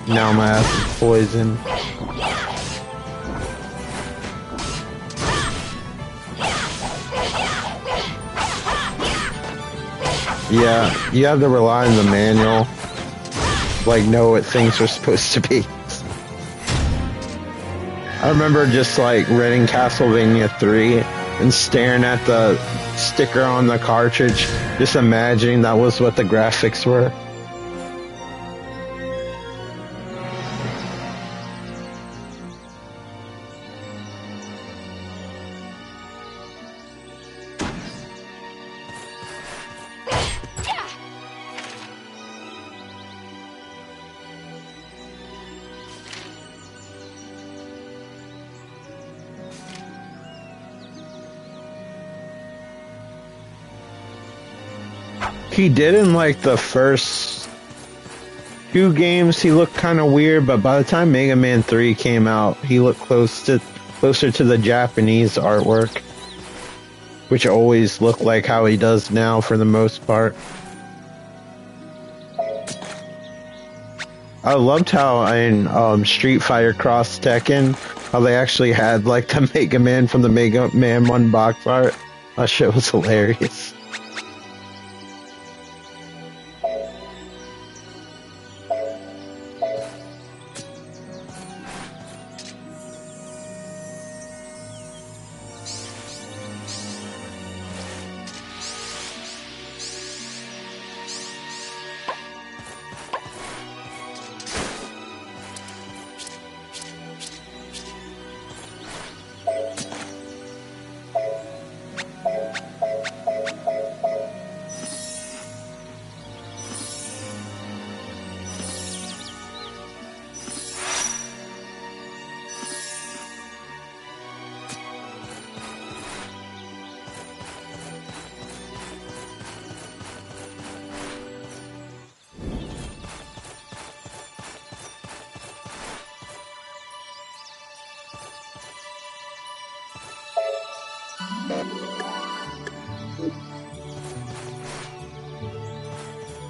Now my ass is poisoned. Yeah, you have to rely on the manual. Like, know what things are supposed to be. I remember just like renting Castlevania 3 and staring at the sticker on the cartridge, just imagining that was what the graphics were. He did in like the first 2 games, he looked kind of weird, but by the time Mega Man 3 came out, he looked closer to the Japanese artwork, which always looked like how he does now for the most part. I loved how in Street Fighter Cross Tekken, how they actually had like the Mega Man from the Mega Man 1 box art. That shit was hilarious.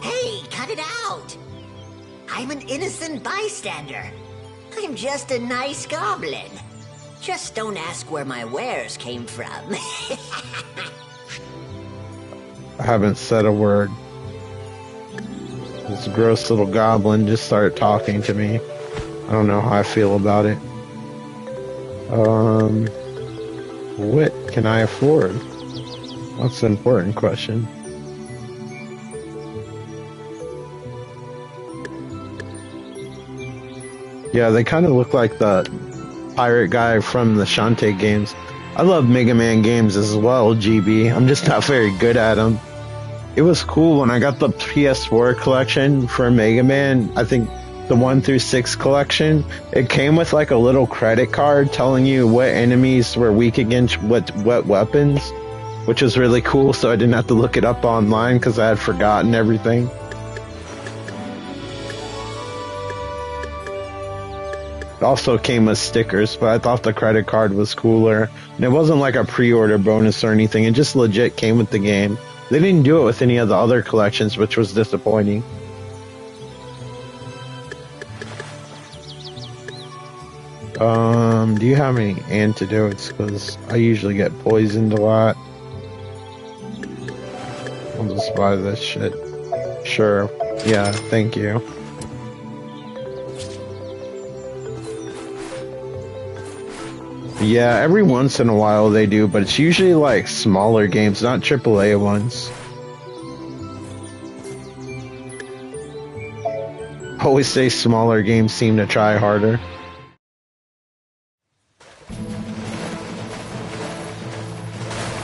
Hey, cut it out! I'm an innocent bystander. I'm just a nice goblin. Just don't ask where my wares came from. I haven't said a word. This gross little goblin just started talking to me. I don't know how I feel about it. What can I afford? That's an important question. Yeah, they kind of look like the pirate guy from the Shantae games. I love Mega Man games as well, GB. I'm just not very good at them. It was cool when I got the PS4 collection for Mega Man. I think the 1 through 6 collection, it came with like a little credit card telling you what enemies were weak against what weapons, which was really cool, so I didn't have to look it up online because I had forgotten everything. It also came with stickers, but I thought the credit card was cooler. And it wasn't like a pre-order bonus or anything, it just legit came with the game. They didn't do it with any of the other collections, which was disappointing. Do you have any antidotes? Because I usually get poisoned a lot. I'll just buy this shit. Sure. Yeah, thank you. Yeah, every once in a while they do, but it's usually like smaller games, not AAA ones. Always say smaller games seem to try harder.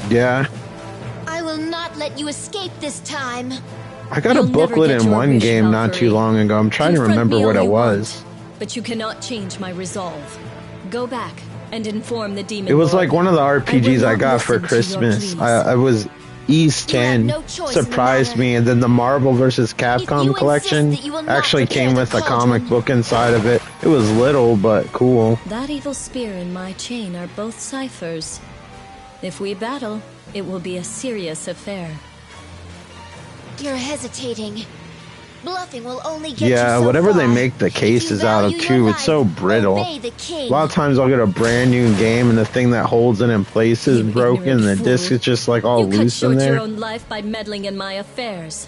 Yeah. I will not let you escape this time. I got a booklet in one game not too long ago. I'm trying to remember what it was. But you cannot change my resolve. Go back and inform the demon. It was like one of the RPGs I got for Christmas. I was East 10 surprised me, and then the Marvel vs. Capcom collection actually came with a comic book inside of it. It was little but cool. That evil spear and my chain are both ciphers. If we battle, it will be a serious affair. You're hesitating. Bluffing will only get yeah, you so whatever far. they make the cases out of too, it's so brittle. A lot of times I'll get a brand new game and the thing that holds it in place is broken and the disc is just like all loose in there. You cut short your own life by meddling in my affairs.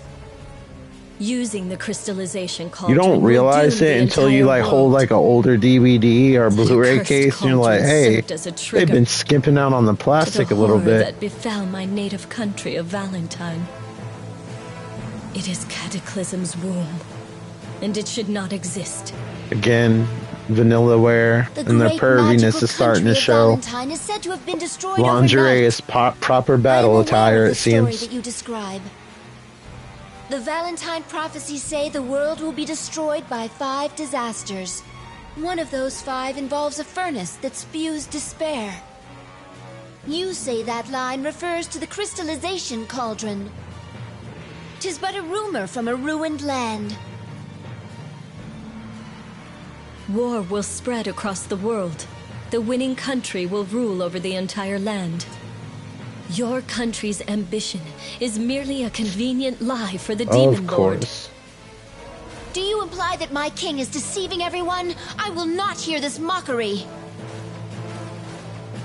Using the crystallization cauldron. You don't realize it until you like hold like an older DVD or Blu-ray case and you're like, hey, they've been skimping out on the plastic a little bit. That befell my native country of Valentine. It is Cataclysm's womb, and it should not exist. Again, vanillaware, and the perviness is starting to show. Is said to have been destroyed Lingerie is proper battle attire, it seems. That you describe. The Valentine prophecies say the world will be destroyed by 5 disasters. One of those 5 involves a furnace that spews despair. You say that line refers to the crystallization cauldron. 'Tis but a rumor from a ruined land. War will spread across the world. The winning country will rule over the entire land. Your country's ambition is merely a convenient lie for the Demon Lord. Do you imply that my king is deceiving everyone? I will not hear this mockery.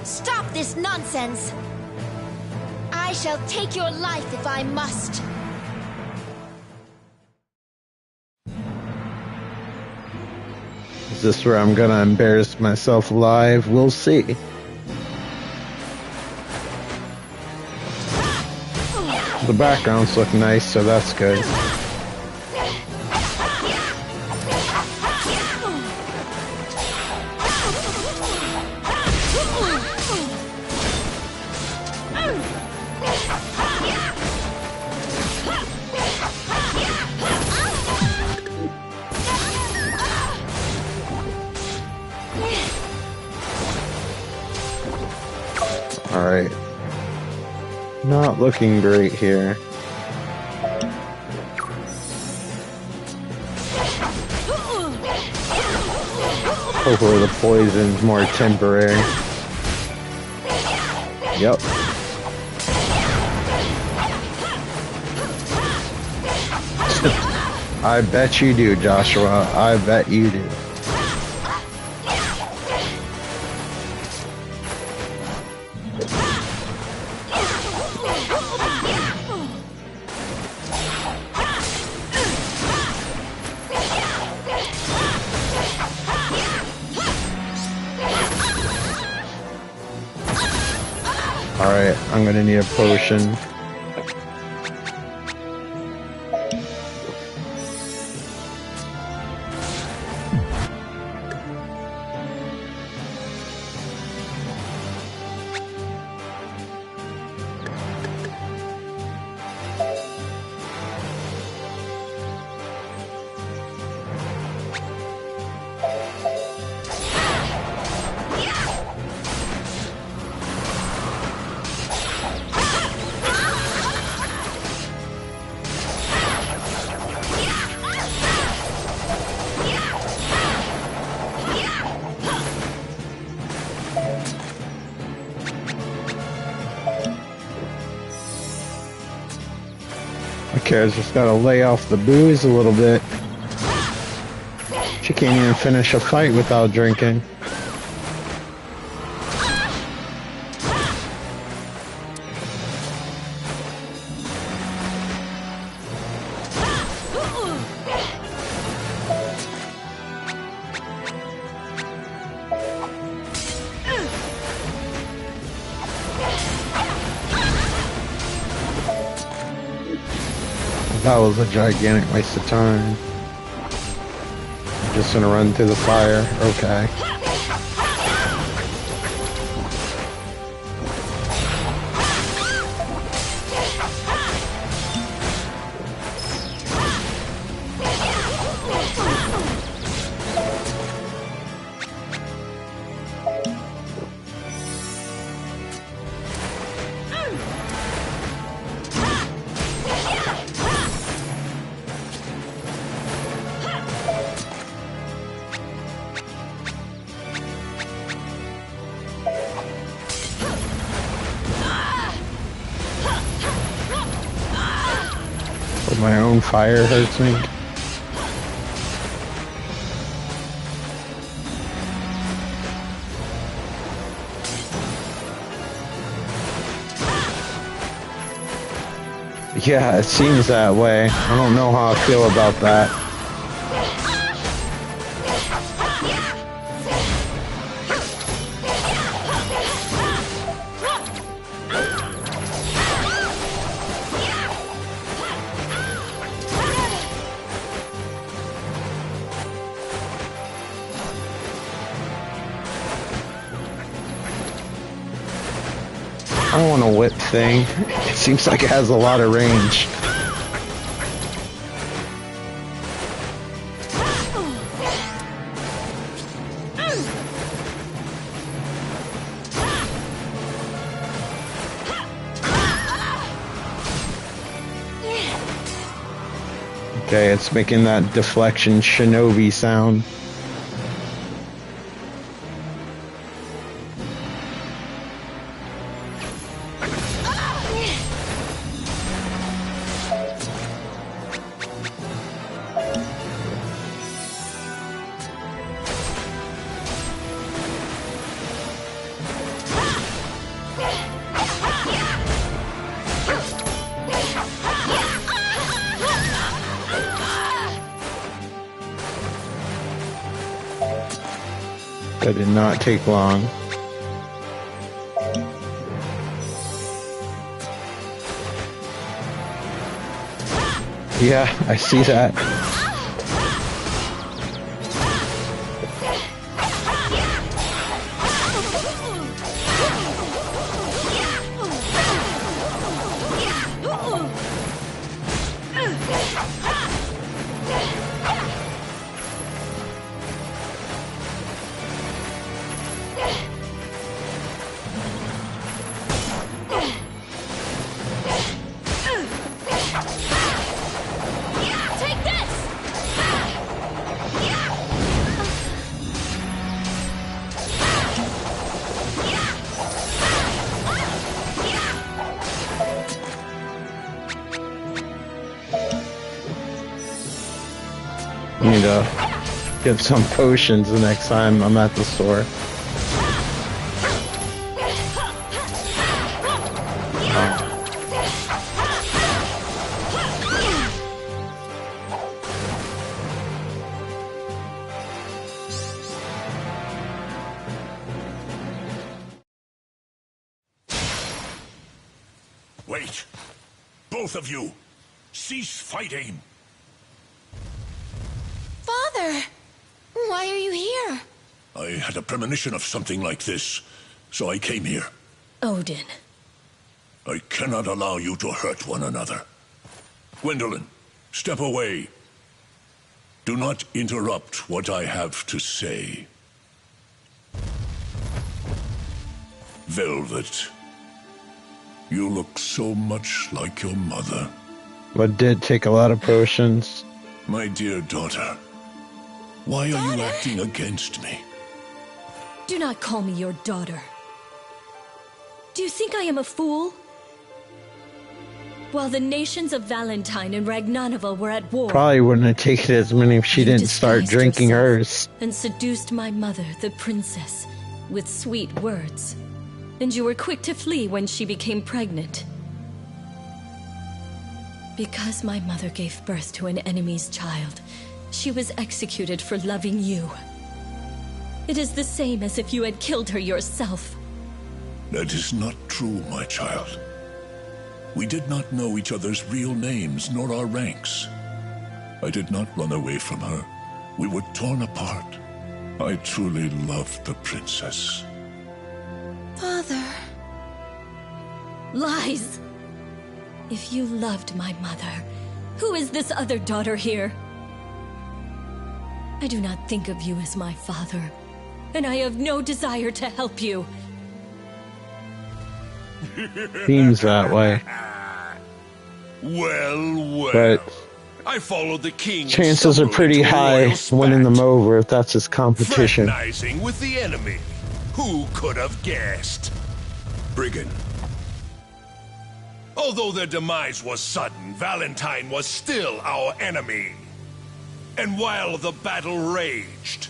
Stop this nonsense. I shall take your life if I must. Is this where I'm gonna embarrass myself live? We'll see. The backgrounds look nice, so that's good. Alright. Not looking great here. Hopefully the poison's more temporary. Yep. I bet you do, Joshua. I bet you do. Alright, I'm gonna need a potion. Kara's just gotta lay off the booze a little bit. She can't even finish a fight without drinking. That was a gigantic waste of time. Just gonna run through the fire. Okay. My own fire hurts me. Yeah, it seems that way. I don't know how I feel about that. I don't want a whip thing. It seems like it has a lot of range. Okay, it's making that deflection shinobi sound. That did not take long. Yeah, I see that. I need to get some potions the next time I'm at the store. Wait! Both of you! Cease fighting! Father! Why are you here? I had a premonition of something like this, so I came here. Odin. I cannot allow you to hurt one another. Gwendolyn, step away. Do not interrupt what I have to say. Velvet, you look so much like your mother. But did take a lot of potions. My dear daughter, why are you acting against me? Do not call me your daughter. Do you think I am a fool? While the nations of Valentine and Ragnanova were at war, Probably wouldn't have taken as many if she didn't start disguised drinking yourself hers. and seduced my mother, the princess, with sweet words. And you were quick to flee when she became pregnant. Because my mother gave birth to an enemy's child, she was executed for loving you. It is the same as if you had killed her yourself. That is not true, my child. We did not know each other's real names nor our ranks. I did not run away from her. We were torn apart. I truly loved the princess. Father. Lies! If you loved my mother, who is this other daughter here? I do not think of you as my father, and I have no desire to help you. Seems that way. Well, But I followed the king. chances are pretty high winning them over if that's his competition. Fraternizing with the enemy. Who could have guessed? Brigand. Although their demise was sudden, Valentine was still our enemy. And while the battle raged,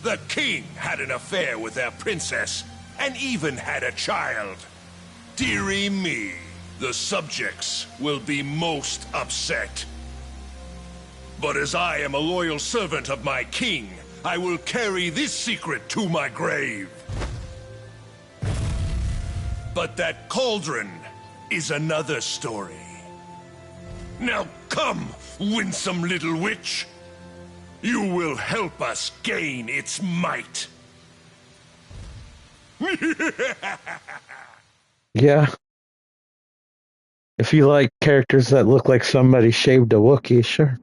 the king had an affair with their princess, and even had a child. Dearie me, the subjects will be most upset. But as I am a loyal servant of my king, I will carry this secret to my grave. But that cauldron is another story. Now come, winsome little witch. You will help us gain its might. Yeah. If you like characters that look like somebody shaved a Wookiee, sure.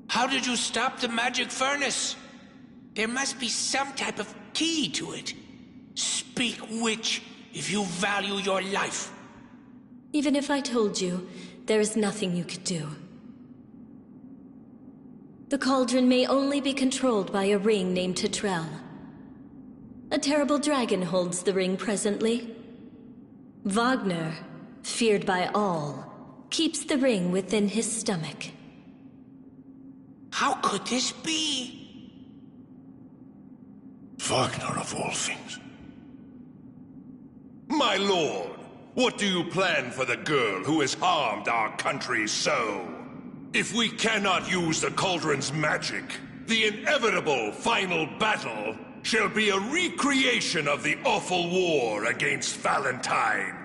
How did you stop the magic furnace? There must be some type of key to it. Speak, witch, if you value your life. Even if I told you, there is nothing you could do. The cauldron may only be controlled by a ring named Tetrel. A terrible dragon holds the ring presently. Wagner, feared by all, keeps the ring within his stomach. How could this be? Wagner of all things. My lord, what do you plan for the girl who has harmed our country so? If we cannot use the cauldron's magic, the inevitable final battle shall be a recreation of the awful war against Valentine.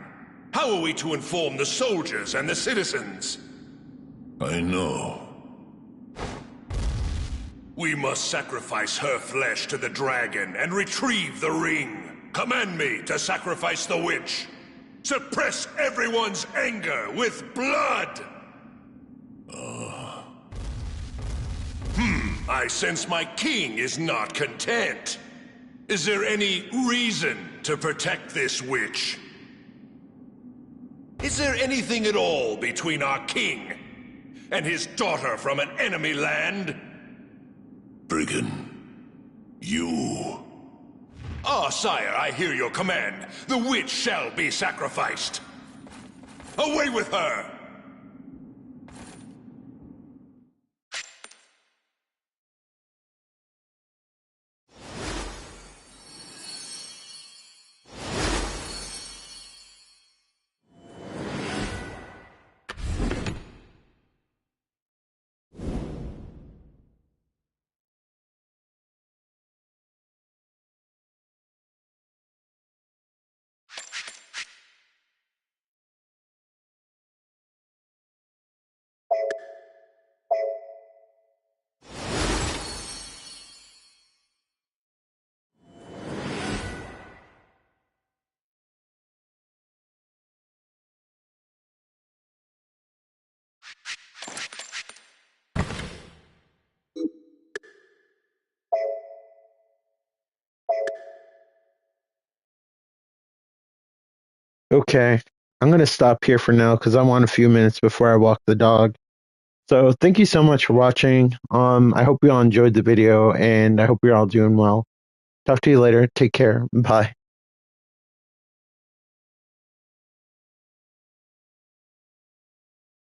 How are we to inform the soldiers and the citizens? I know. We must sacrifice her flesh to the dragon and retrieve the ring. Command me to sacrifice the witch. Suppress everyone's anger with blood! I sense my king is not content. Is there any reason to protect this witch? Is there anything at all between our king and his daughter from an enemy land? Brigand, you... Ah, sire, I hear your command. The witch shall be sacrificed. Away with her! Okay, I'm going to stop here for now because I want a few minutes before I walk the dog. So thank you so much for watching. I hope you all enjoyed the video, and I hope you're all doing well. Talk to you later. Take care. Bye.